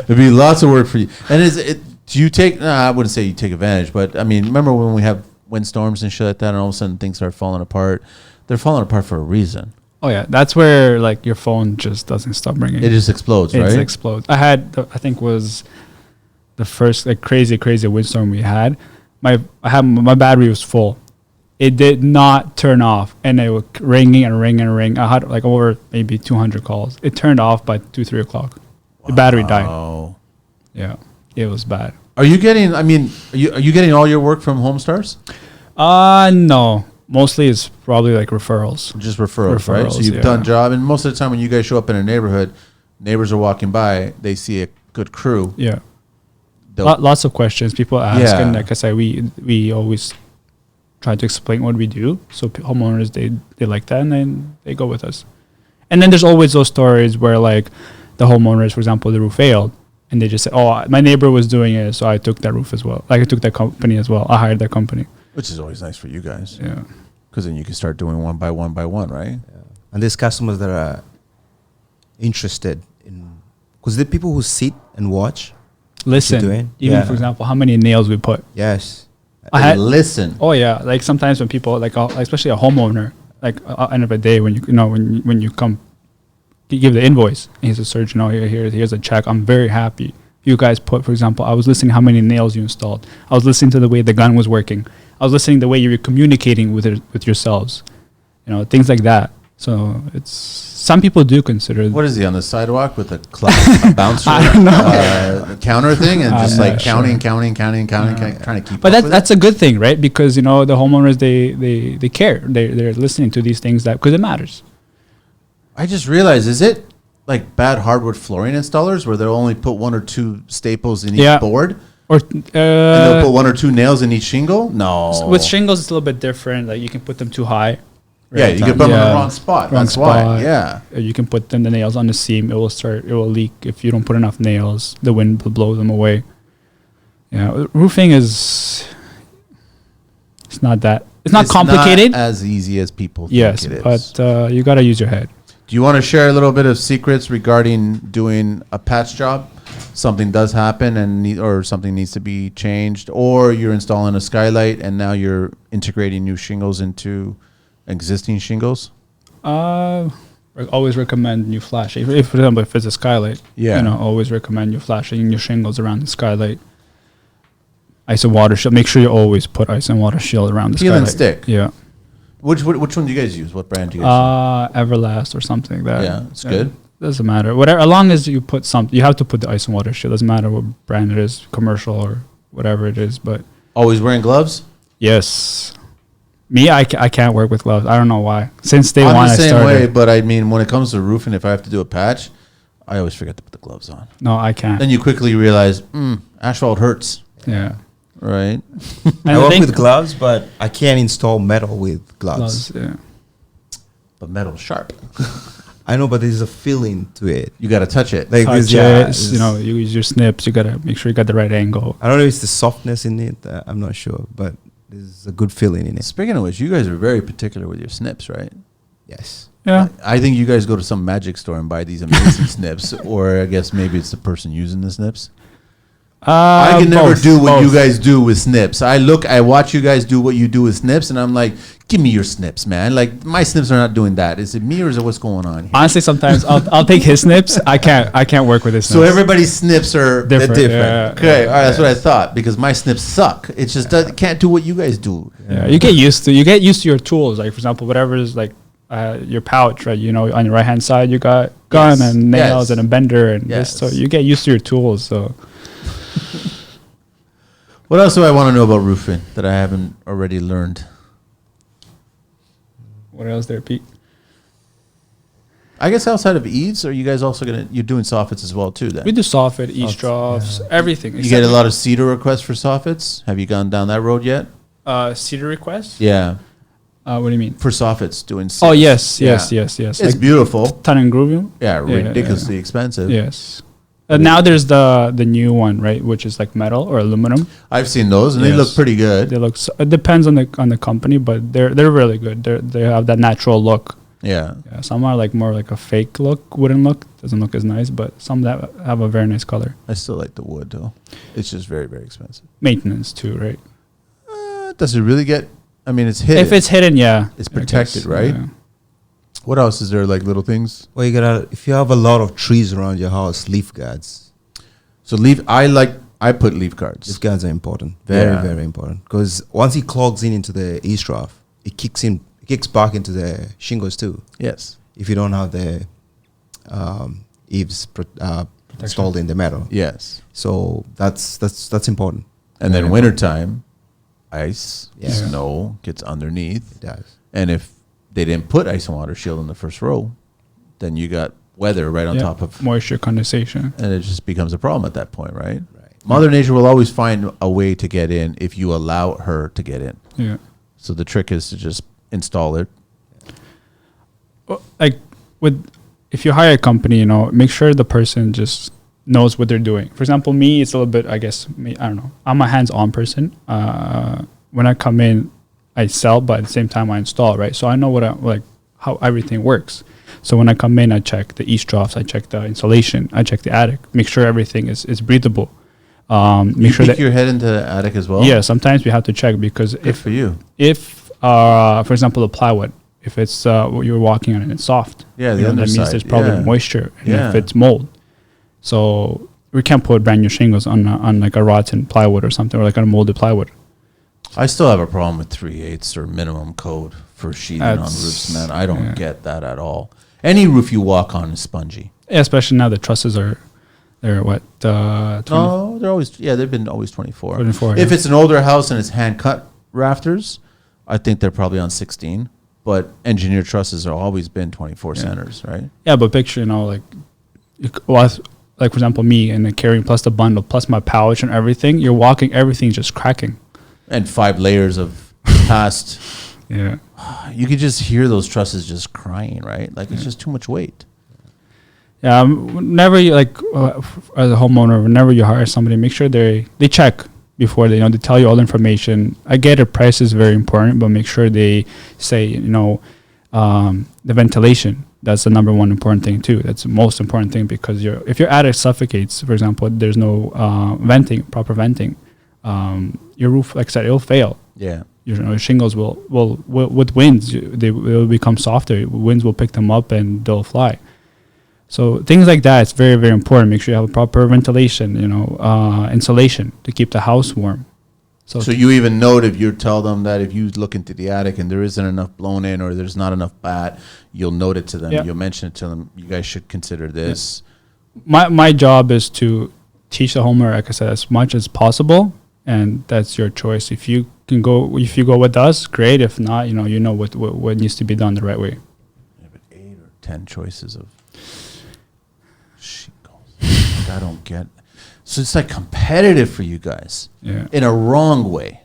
It'd be lots of work for you. And do you take... No, I wouldn't say you take advantage, but I mean, remember when we have windstorms and shit like that, and all of a sudden things start falling apart? They're falling apart for a reason. Oh yeah, that's where like your phone just doesn't stop ringing. It just explodes, right? It explodes. I think was the first like crazy windstorm we had. My battery was full. It did not turn off, and it was ringing and ringing and ringing. I had like over maybe 200 calls. It turned off by 2-3 o'clock. Wow. The battery died. Yeah, it was bad. Are you getting? I mean, are you getting all your work from Homestars? No. Mostly it's probably like referrals. Just referrals, right? So you've done job, and most of the time when you guys show up in a neighborhood, neighbors are walking by, they see a good crew. Yeah. Lots of questions people ask, and like I said, we always try to explain what we do. So homeowners they like that, and then they go with us. And then there's always those stories where like the homeowners, for example, the roof failed. And they just say, "Oh, my neighbor was doing it, so I took that roof as well. Like I took that company as well. I hired that company." Which is always nice for you guys. Yeah. Because then you can start doing one by one, right? Yeah. And there's customers that are interested in... Because the people who sit and watch... Listen. Even, for example, how many nails we put. Yes. Listen. Oh, yeah. Like sometimes when people, like especially a homeowner, like end of the day when you come... You give the invoice, and he's a surgeon. Oh, here's a check. I'm very happy. You guys put, for example, I was listening how many nails you installed. I was listening to the way the gun was working. I was listening the way you were communicating with yourselves. Things like that. So it's some people do consider. What is he on the sidewalk with a bouncer counter thing and just like counting, trying to keep. But that's a good thing, right? Because the homeowners they care. They're listening to these things because it matters. I just realized, is it like bad hardwood flooring installers where they'll only put 1 or 2 staples in each board? Or and they'll put 1 or 2 nails in each shingle? No. So with shingles, it's a little bit different. Like you can put them too high. Right? Yeah, you can put them in the wrong spot. That's why. Yeah. You can put the nails on the seam. It will leak if you don't put enough nails. The wind will blow them away. Roofing is... It's not complicated. Not as easy as people think it is. But you got to use your head. Do you want to share a little bit of secrets regarding doing a patch job? Something does happen or something needs to be changed, or you're installing a skylight and now you're integrating new shingles into existing shingles? I always recommend new flashing. For example, if it's a skylight, always recommend you flashing your shingles around the skylight. Ice and water shield. Make sure you always put ice and water shield around the skylight. Peel and stick. Yeah. Which one do you guys use? What brand do you guys use? Everlast or something like that. Yeah, it's good. Doesn't matter. Whatever, as long as you put something, you have to put the ice and water shield. Doesn't matter what brand it is, commercial or whatever it is. But always wearing gloves? Yes. Me, I can't work with gloves. I don't know why. Since day one, I'm the same way. But I mean, when it comes to roofing, if I have to do a patch, I always forget to put the gloves on. No, I can't. Then you quickly realize, asphalt hurts. Yeah. Right. I work with gloves, but I can't install metal with gloves. Yeah. But metal's sharp. I know, but there's a feeling to it. You got to touch it. Like you use your snips. You got to make sure you got the right angle. I don't know if it's the softness in it. I'm not sure, but there's a good feeling in it. Speaking of which, you guys are very particular with your snips, right? Yes. Yeah. I think you guys go to some magic store and buy these amazing snips, or I guess maybe it's the person using the snips. I can never do what you both. guys do with snips. I watch you guys do what you do with snips, and I'm like, give me your snips, man. Like my snips are not doing that. Is it me or is it what's going on here? Honestly, sometimes I'll take his snips. I can't work with his So snips. everybody's snips are Different, different. yeah, Okay, yeah, all right, that's what I thought because my snips suck. It just can't do what you guys do. Yeah, you get used to your tools. Like for example, whatever is like your pouch, right? You know, on your right hand side you got gun Yes, and nails yes. and a bender and Yes. this. So you get used to your tools. So What else do I want to know about roofing that I haven't already learned? what else there, Pete? I guess outside of eaves, are you guys also you're doing soffits as well too? Then We do soffit, eavesdrops, everything. you get a lot of cedar requests for soffits. Have you gone down that road yet? cedar requests. Yeah, What do you mean? for soffits doing. Oh cedar. yes, yes, Yeah. yes, yes. It's Like beautiful. ton and grooving. Yeah, Yeah, ridiculously expensive. Yes. Now there's the new one, right, which is like metal or aluminum. I've seen those and they look Yes. pretty good. They look. It depends on the company, but they're really good. They have that natural look. Yeah. Yeah, some are like more like a fake look, wooden look. Doesn't look as nice, but some that have a very nice color. I still like the wood though. It's just very, very expensive. Maintenance too, right? Does it really get? I mean, it's hidden. If it's hidden, yeah, It's I protected, guess, right? yeah. What else is there? Like little things. Well, if you have a lot of trees around your house, leaf guards. So I put leaf guards. Leaf guards are important, very Yeah. very important, because once it clogs into the eavesdrop, it kicks back into the shingles too. Yes. If you don't have the eaves installed in the metal, Yes. so that's important. And then Very wintertime, ice, Yeah. snow gets underneath. It does. And if they didn't put ice and water shield in the first row, then you got weather right on Yeah, top of, moisture condensation. and it just becomes a problem at that point, right? Right. Mother Nature will always find a way to get in if you allow her to get in. Yeah. So the trick is to just install it. Well, like if you hire a company, you know, make sure the person just knows what they're doing. For example, me, it's a little bit, I guess, I don't know. I'm a hands-on person. When I come in, I sell, but at the same time I install, right? So I know how everything works. So when I come in, I check the eavesdrops, I check the insulation, I check the attic, make sure everything is breathable. Make You sure peek that your head into the attic as well? yeah, sometimes we have to check because Good for you. if for example, the plywood, if it's what you're walking on and it's soft, Yeah, the that means underside, there's probably yeah. moisture, and Yeah. if it's mold, so we can't put brand new shingles on like a rotten plywood or something, or like on a molded plywood. I still have a problem with 3/8 or minimum code for sheathing on That's- roofs, man. I don't yeah. get that at all. Any roof you walk on is spongy. Yeah, especially now the trusses they're what 20, No, they're always they've been always 24. 24, If yeah. it's an older house and it's hand cut rafters, I think they're probably on 16. But engineered trusses have always been 24 centers, right? Yeah, but picture, you know, like like for example, me and the carrying plus the bundle plus my pouch and everything. You're walking, everything's just cracking. And 5 layers of past. Yeah. You could just hear those trusses just crying, right? Like it's just too much weight. Yeah, whenever you as a homeowner, whenever you hire somebody, make sure they check before they tell you all the information. I get it, price is very important, but make sure they say the ventilation. That's the number one important thing too. That's the most important thing because if your attic suffocates, for example, there's no proper venting. Your roof, like I said, it'll fail. Yeah. Your shingles will with winds they will become softer. Winds will pick them up and they'll fly. So things like that, it's very, very important. Make sure you have a proper ventilation, insulation to keep the house warm. So you even note if you tell them that if you look into the attic and there isn't enough blown in or there's not enough bat, you'll note it to them. Yeah. You'll mention it to them. You guys should consider this. My job is to teach the homeowner, like I said, as much as possible, and that's your choice. If you go with us, great. If not, you know what needs to be done the right way. Yeah, but 8 or 10 choices of shingles. Like, I don't get. So it's like competitive for you guys. Yeah. In a wrong way.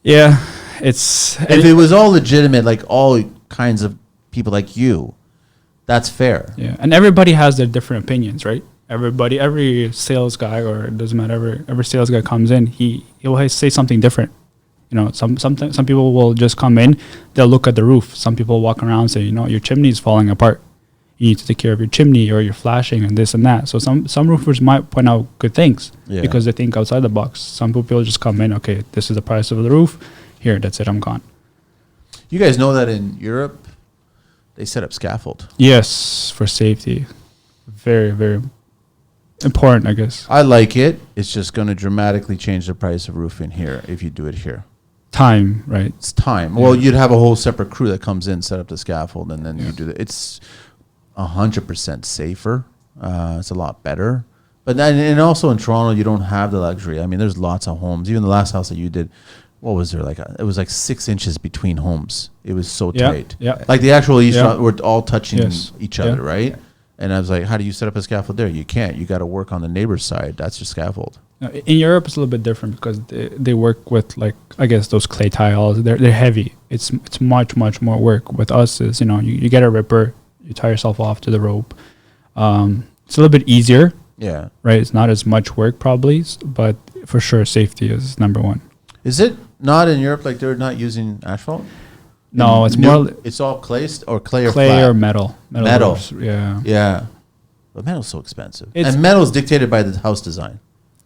Yeah, it's If it was all legitimate, like all kinds of people like you, that's fair. yeah, and everybody has their different opinions, right? Every sales guy, or it doesn't matter, every sales guy comes in, he will say something different. Some people will just come in, they'll look at the roof. Some people walk around and say, your chimney is falling apart. you need to take care of your chimney or your flashing and this and that. So some roofers might point out good things because they think outside the box. Some people just come in, okay, this is the price of the roof. Here, that's it, I'm gone. You guys know that in Europe, they set up scaffold. Yes, for safety. Very, very important, I guess. I like it. It's just going to dramatically change the price of roofing here if you do it here. Time, right? It's time. Yeah. Well, you'd have a whole separate crew that comes in, set up the scaffold, and then you do it. It's 100% safer. It's a lot better. But then, and also in Toronto, you don't have the luxury. I mean, there's lots of homes. Even the last house that you did, what was there? It was like 6 inches between homes. It was so tight. Yeah. Like the actual were all touching each other, right? Yeah. And I was like, how do you set up a scaffold there? You can't. You got to work on the neighbor's side. That's your scaffold. In Europe, it's a little bit different because they work with, like, I guess those clay tiles. They're heavy. It's much more work. With us, is you get a ripper, you tie yourself off to the rope. It's a little bit easier. Yeah. Right. It's not as much work probably, but for sure safety is number one. Is it not in Europe? Like they're not using asphalt? No, it's more. It's all clay or clay or metal. Metal. Roofs, yeah. Yeah. But metal's so expensive. And metal is dictated by the house design.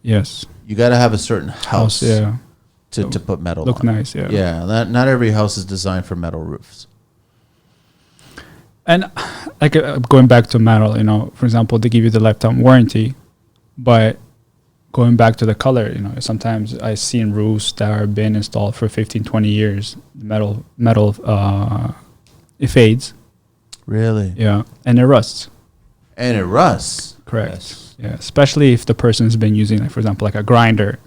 Yes. You got to have a certain house to put metal look on. Nice, yeah. Yeah, not every house is designed for metal roofs. And like going back to metal, for example, they give you the lifetime warranty, but going back to the color, sometimes I've seen roofs that have been installed for 15, 20 years. Metal, it fades. Really? Yeah, and it rusts. And it rusts. Correct. Yes. Yeah, especially if the person's been using, like, for example, like a grinder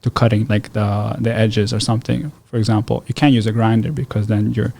to cutting like the edges or something. For example, you can't use a grinder because then you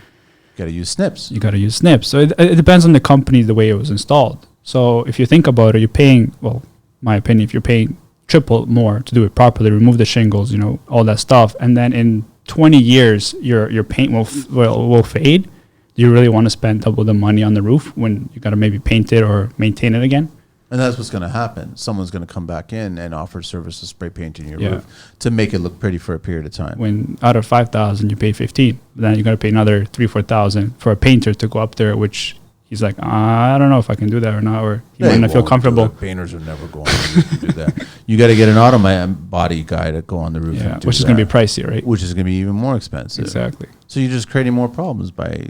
got to use snips. You got to use snips. So it depends on the company, the way it was installed. So if you think about it, you're paying, well, my opinion, if you're paying triple more to do it properly, remove the shingles, all that stuff, and then in 20 years your paint will fade. Do you really want to spend double the money on the roof when you got to maybe paint it or maintain it again? And that's what's going to happen. Someone's going to come back in and offer service of spray painting your roof to make it look pretty for a period of time. When out of 5,000 you pay 15, then you got to pay another 3,000-4,000 for a painter to go up there, which he's like, I don't know if I can do that or not, or he might not feel comfortable. Painters would never go on the roof and do that. You got to get an automatic body guy to go on the roof. Yeah, which is going to be pricey, right? Which is going to be even more expensive. Exactly. So you're just creating more problems by.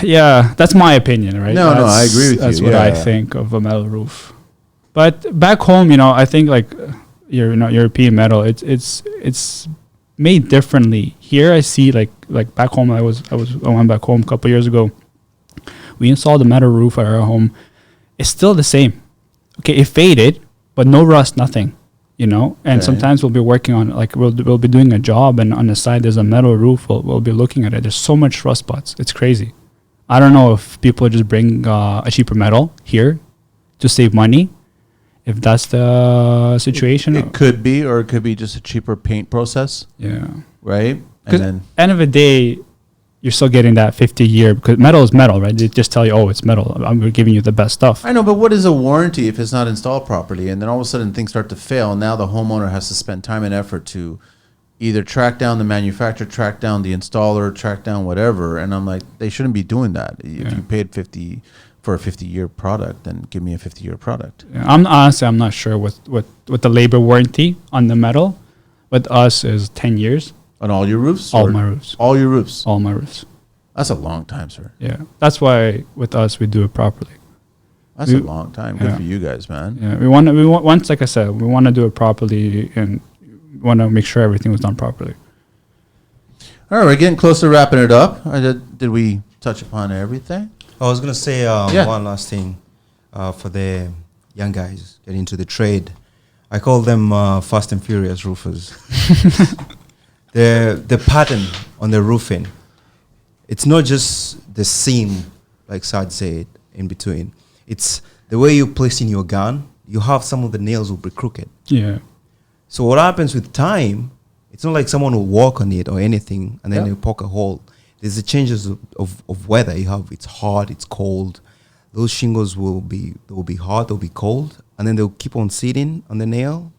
Yeah, that's my opinion, right? No, I agree with you. That's what I think of a metal roof. But back home, I think like European metal, it's made differently. Here I see like back home, I went back home a couple years ago. We installed a metal roof at our home. It's still the same. Okay, it faded, but no rust, nothing. And sometimes we'll be working on, like, we'll be doing a job, and on the side there's a metal roof. We'll be looking at it. There's so much rust spots. It's crazy. I don't know if people just bring a cheaper metal here to save money. If that's the situation, it could be, or it could be just a cheaper paint process. Yeah. Right. And then, end of the day, you're still getting that 50-year, because metal is metal, right? They just tell you, oh, it's metal. I'm giving you the best stuff. I know, but what is a warranty if it's not installed properly? And then all of a sudden things start to fail. And now the homeowner has to spend time and effort to either track down the manufacturer, track down the installer, track down whatever. And I'm like, they shouldn't be doing that. If you paid $50 for a 50-year product, then give me a 50-year product. Yeah, I'm not sure with the labor warranty on the metal. With us is 10 years. On all your roofs? All my roofs. All your roofs? All my roofs. That's a long time, sir. Yeah. That's why with us we do it properly. That's a long time. Good for you guys, man. Yeah. We want once, like I said, we want to do it properly, and want to make sure everything was done properly. All right, we're getting close to wrapping it up. Did we touch upon everything? I was going to say one last thing for the young guys getting into the trade. I call them fast and furious roofers. The pattern on the roofing, it's not just the seam, like Sad said, in between. It's the way you place in your gun. You have some of the nails will be crooked. Yeah. So what happens with time, it's not like someone will walk on it or anything and then they'll poke a hole. There's the changes of weather you have. It's hot, it's cold. Those shingles will be hot, they'll be cold, and then they'll keep on sitting on the nail.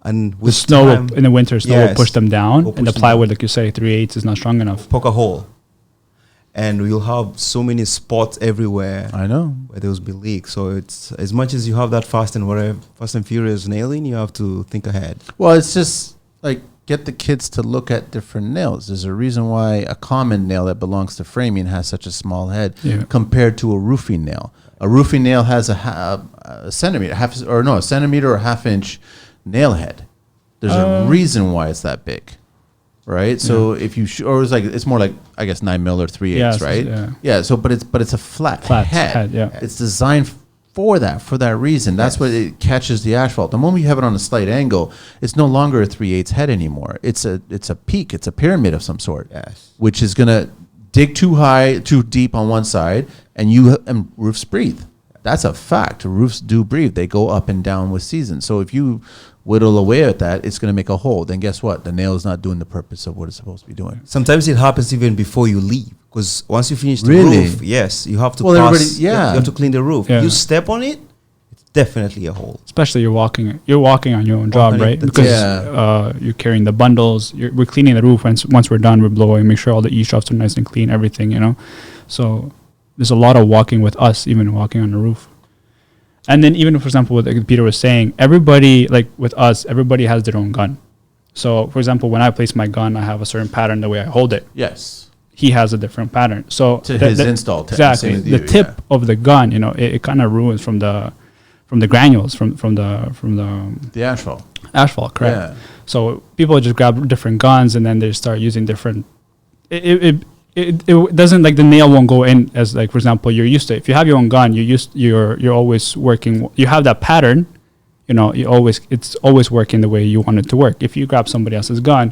And with the snow in the winter, snow will push them down, and the plywood, like you say, 3/8 is not strong enough. Poke a hole. and you'll have so many spots everywhere. I know. Where there will be leaks. So it's as much as you have that Fast and Furious nailing, you have to think ahead. Well, it's just like get the kids to look at different nails. There's a reason why a common nail that belongs to framing has such a small head compared to a roofing nail. A roofing nail has a centimeter, a centimeter or half-inch nail head. There's a reason why it's that big, right? So if you or it's more like I guess 9 mil or 3/8, right? Yeah. So but it's a flat head. It's designed for that reason. That's what it catches the asphalt. The moment you have it on a slight angle, it's no longer a 3/8 head anymore. It's a peak. It's a pyramid of some sort. Yes. Which is gonna dig too high, too deep on one side, and roofs breathe. That's a fact. Roofs do breathe. They go up and down with seasons. So if you whittle away at that, it's going to make a hole. Then guess what? The nail is not doing the purpose of what it's supposed to be doing. Sometimes it happens even before you leave, because once you finish the roof, yes, you have to pass. You have to clean the roof. Yeah. You step on it, it's definitely a hole. Especially you're walking on your own job, right? Because you're carrying the bundles. We're cleaning the roof. Once we're done, we're blowing. Make sure all the E-shafts are nice and clean. Everything, So there's a lot of walking with us, even walking on the roof. And then even, for example, what Peter was saying, everybody, like with us, everybody has their own gun. So, for example, when I place my gun, I have a certain pattern the way I hold it. Yes. He has a different pattern. So to his install. Exactly. The tip of the gun, it kind of ruins from the granules, from the asphalt. Asphalt, correct. Yeah. So people just grab different guns and then they start using different. It doesn't, like, the nail won't go in as, like, for example, you're used to. If you have your own gun, you're always working. You have that pattern, it's always working the way you want it to work. If you grab somebody else's gun,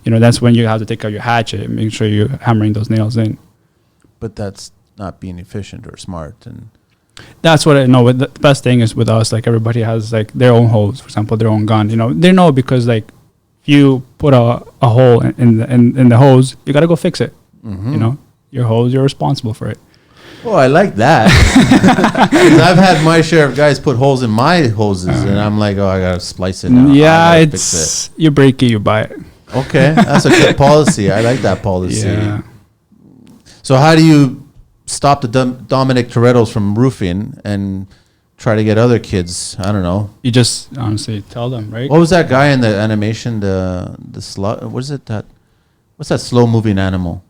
that's when you have to take out your hatchet and make sure you're hammering those nails in. But that's not being efficient or smart, and that's what I know. But the best thing is with us, like, everybody has, like, their own hose, for example, their own gun. They know, because, like, if you put a hole in the hose, you got to go fix it. Mm-hmm. Your hose, you're responsible for it. Well, I like that. I've had my share of guys put holes in my hoses, and I'm like, I gotta splice it now. Yeah, it's you break it, you buy it. Okay, that's a good policy. I like that policy. Yeah. So how do you stop the Dominic Toretto's from roofing and try to get other kids? I don't know. You just honestly tell them, right? What was that guy in the animation? The sloth. What is it? What's that slow moving animal?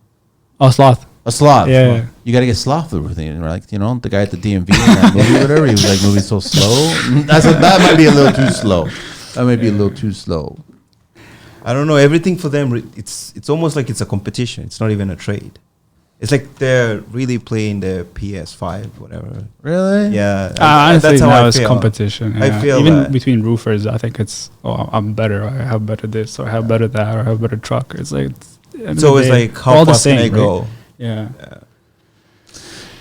Oh, sloth. A sloth. Yeah. You got to get sloth everything, right? The guy at the DMV in that movie, whatever. He was like moving so slow. That might be a little too slow. That might be a little too slow. I don't know. Everything for them, it's almost like it's a competition. It's not even a trade. It's like they're really playing the PS5, whatever. Really? Yeah. Honestly, that's how now I it's feel. competition. Yeah. I feel even that. between roofers, I think it's, I'm better. I have better this, or I have better that, or I have better truck. It's like it's always like how fast can I go? Yeah.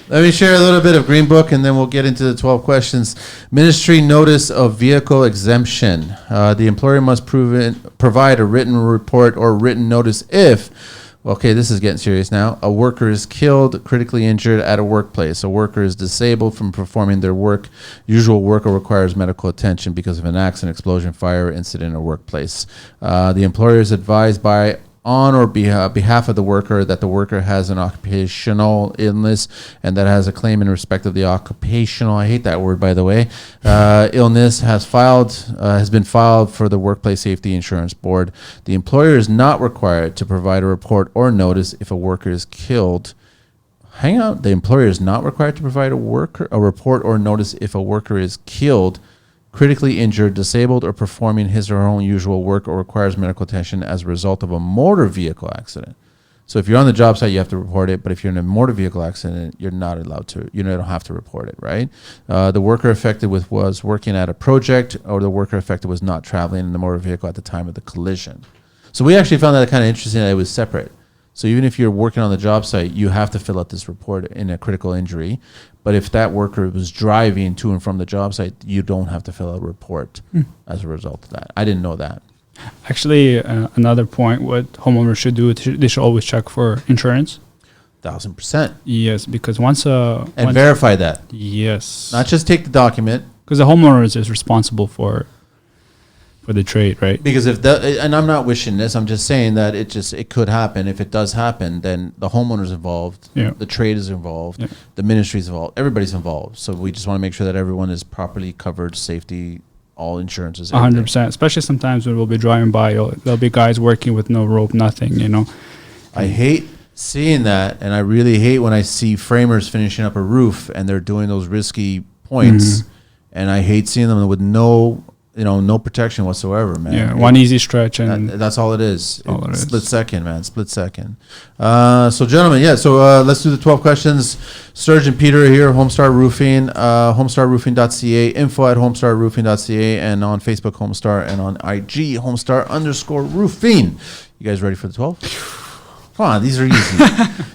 Let me share a little bit of Green Book, and then we'll get into the 12 questions. Ministry notice of vehicle exemption. The employer must provide a written report or written notice if, okay, this is getting serious now, a worker is killed, critically injured at a workplace. A worker is disabled from performing their usual work, or requires medical attention because of an accident, explosion, fire, or incident in a workplace. The employer is advised on or behalf of the worker that the worker has an occupational illness and that has a claim in respect of the occupational, I hate that word, by the way, illness has been filed for the Workplace Safety Insurance Board. The employer is not required to provide a report or notice if a worker is killed. The employer is not required to provide a report or notice if a worker is killed, critically injured, disabled, or performing his or her own usual work, or requires medical attention as a result of a motor vehicle accident. So if you're on the job site, you have to report it. But if you're in a motor vehicle accident, you're not allowed to. You don't have to report it, right? The worker affected was working at a project, or the worker affected was not traveling in the motor vehicle at the time of the collision. So we actually found that kind of interesting that it was separate. So even if you're working on the job site, you have to fill out this report in a critical injury. But if that worker was driving to and from the job site, you don't have to fill out a report as a result of that. I didn't know that. Actually, another point, what homeowners should do, they should always check for insurance. 1,000%. Yes, because once verify that. Yes. Not just take the document. Because the homeowner is responsible for for the trade, right? Because if that, and I'm not wishing this, I'm just saying that it could happen. If it does happen, then the homeowner's involved, the trade is involved, the ministry's involved, everybody's involved. So we just want to make sure that everyone is properly covered, safety, all insurances. 100%. Especially sometimes when we'll be driving by, there'll be guys working with no rope, nothing, you know. I hate seeing that, and I really hate when I see framers finishing up a roof and they're doing those risky points, and I hate seeing them with no protection whatsoever, man. Yeah, one easy stretch, and that's all it is. Split second, man. Split second. So, gentlemen, let's do the 12 questions. Surg and Peter are here, Homestar Roofing, homestarroofing.ca, info@homestarroofing.ca, and on Facebook, Homestar, and on IG, Homestar_roofing. You guys ready for the 12? Come on, these are easy.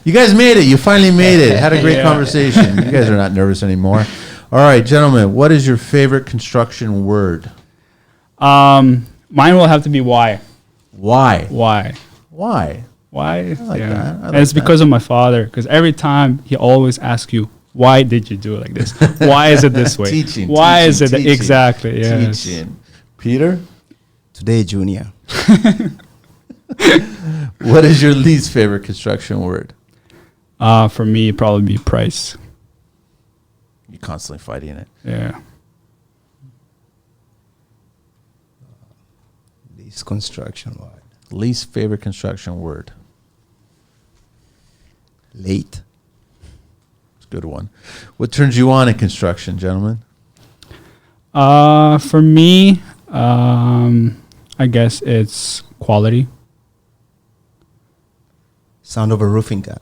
You guys made it. You finally made it. Had a great conversation. You guys are not nervous anymore. All right, gentlemen, what is your favorite construction word? Mine will have to be why. Why? Why? Why? Why? I like that. And it's because of my father. Because every time he always asks you, why did you do it like this? Why is it this way? Teaching. Why is it exactly? Yes. Teaching. Peter? Today, Junior. What is your least favorite construction word? For me, it'd probably be price. You're constantly fighting it. Yeah. Least construction word. Least favorite construction word. Late. It's a good one. What turns you on in construction, gentlemen? For me, I guess it's quality. Sound of a roofing gun.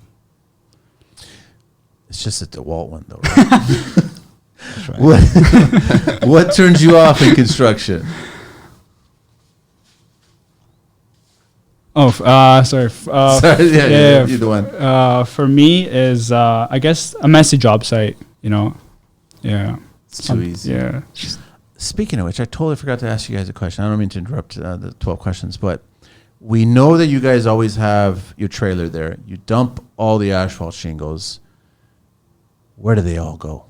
It's just a DeWalt one, though, right? That's right. What turns you off in construction? Sorry. Sorry, yeah, you're the one. For me is, I guess, a messy job site, you know. Yeah. It's too easy. Yeah. Speaking of which, I totally forgot to ask you guys a question. I don't mean to interrupt the 12 questions, but we know that you guys always have your trailer there. You dump all the asphalt shingles. Where do they all go?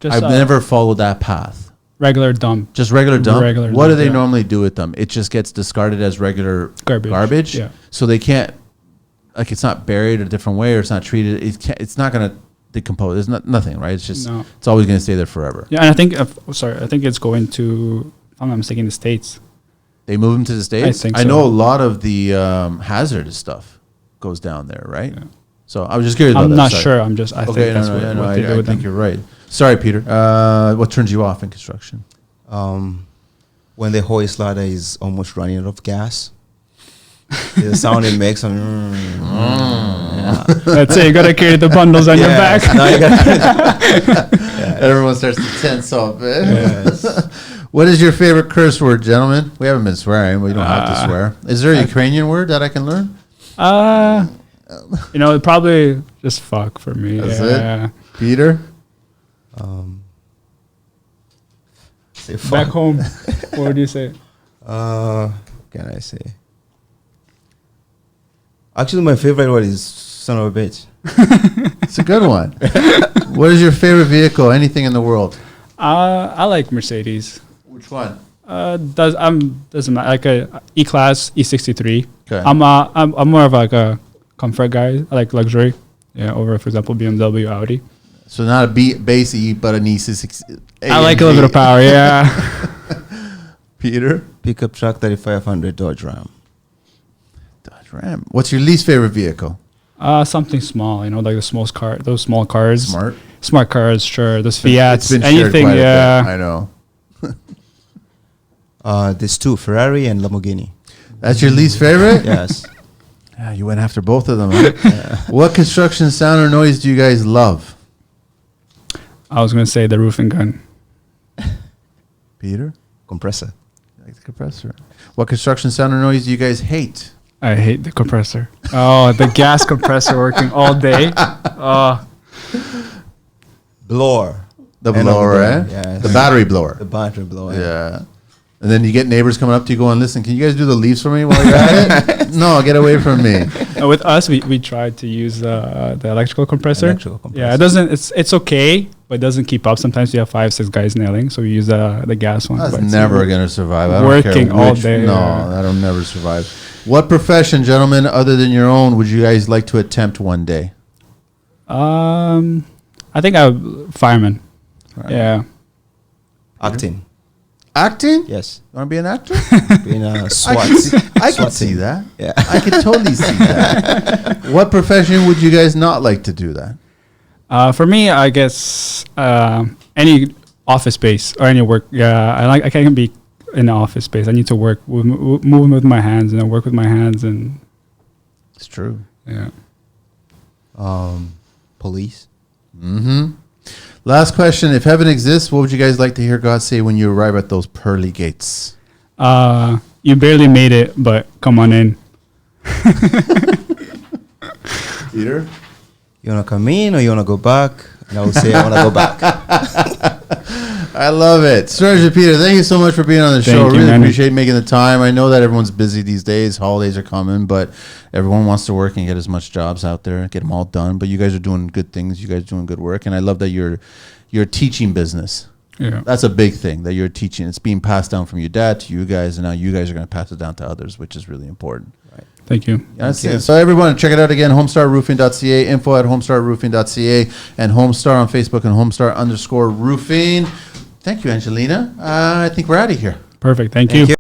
I've never followed that path. Regular dump. Just regular dump? What do they yeah. normally do with them? It just gets discarded as regular garbage? Yeah. So they can't, like, it's not buried a different way, or it's not treated. It's not going to decompose. There's nothing, right? It's just, it's always going to stay there forever. Yeah, and I think, I think it's going to, if I'm not mistaken, the States. They move them to the States? I think so. I know a lot of the hazardous stuff goes down there, right? Yeah. So I was just curious about that. I'm not sure. I think that's what they do with them. I think you're right. Sorry, Peter. What turns you off in construction? When the hoist ladder is almost running out of gas. The sound it makes. Yeah. That's it. You got to carry the bundles on your back. Everyone starts to tense up. Yes. What is your favorite curse word, gentlemen? We haven't been swearing. We don't have to swear. Is there a Ukrainian word that I can learn? Probably just fuck for me. That's it? Peter? Say fuck. Back home, what do you say? Can I say? Actually, my favorite word is son of a bitch. It's a good one. What is your favorite vehicle? Anything in the world? I like Mercedes. Which one? Doesn't matter. Like a E-Class, E63. Okay. I'm more of like a comfort guy. I like luxury. Yeah, over, for example, BMW, Audi. So not a base E, but an E60. I like a little bit of power, yeah. Peter? Pickup truck 3500 Dodge Ram. Dodge Ram. What's your least favorite vehicle? Something small, like those small cars. Smart cars, sure. Those Fiats, it's been anything, yeah. I know. There's two, Ferrari and Lamborghini. That's your least favorite? Yes. Yeah, you went after both of them. Huh? Yeah. What construction sound or noise do you guys love? I was going to say the roofing gun. Peter? Compressor. I like the compressor. What construction sound or noise do you guys hate? I hate the compressor. Oh, the gas compressor working all day. Blower. The blower, eh? Yes. The battery blower. The battery blower. Yeah. And then you get neighbors coming up to you going, listen, can you guys do the leaves for me while you're at it? No, get away from me. With us, we tried to use the electrical compressor. Yeah, it doesn't. It's okay, but it doesn't keep up. Sometimes you have 5-6 guys nailing, so we use the gas one. That's never going to survive. I don't working care all day. No, that'll never survive. What profession, gentlemen, other than your own, would you guys like to attempt one day? I think fireman. Right. Yeah. Acting. Acting? Yes. You want to be an actor? Being a SWAT. I can see that. Yeah. I can totally see that. What profession would you guys not like to do that? For me, I guess any office space or any work. Yeah, I can't be in the office space. I need to work, move with my hands, and work with my hands, and it's true. Yeah. Police. Mm-hmm. Last question. If heaven exists, what would you guys like to hear God say when you arrive at those pearly gates? You barely made it, but come on in. Peter? You want to come in or you want to go back? And I would say I want to go back. I love it. Surg and Peter, thank you so much for being on the show. Really appreciate making the time. I know that everyone's busy these days. Holidays are coming, but everyone wants to work and get as much jobs out there, get them all done. But you guys are doing good things. You guys are doing good work. And I love that you're teaching business. Yeah. That's a big thing that you're teaching. It's being passed down from your dad to you guys, and now you guys are going to pass it down to others, which is really important. Right. Thank you. That's it. So everyone, check it out again, homestarroofing.ca, info@homestarroofing.ca, and Homestar on Facebook and homestar_roofing. Thank you, Angelina. I think we're out of here. Perfect. Thank you.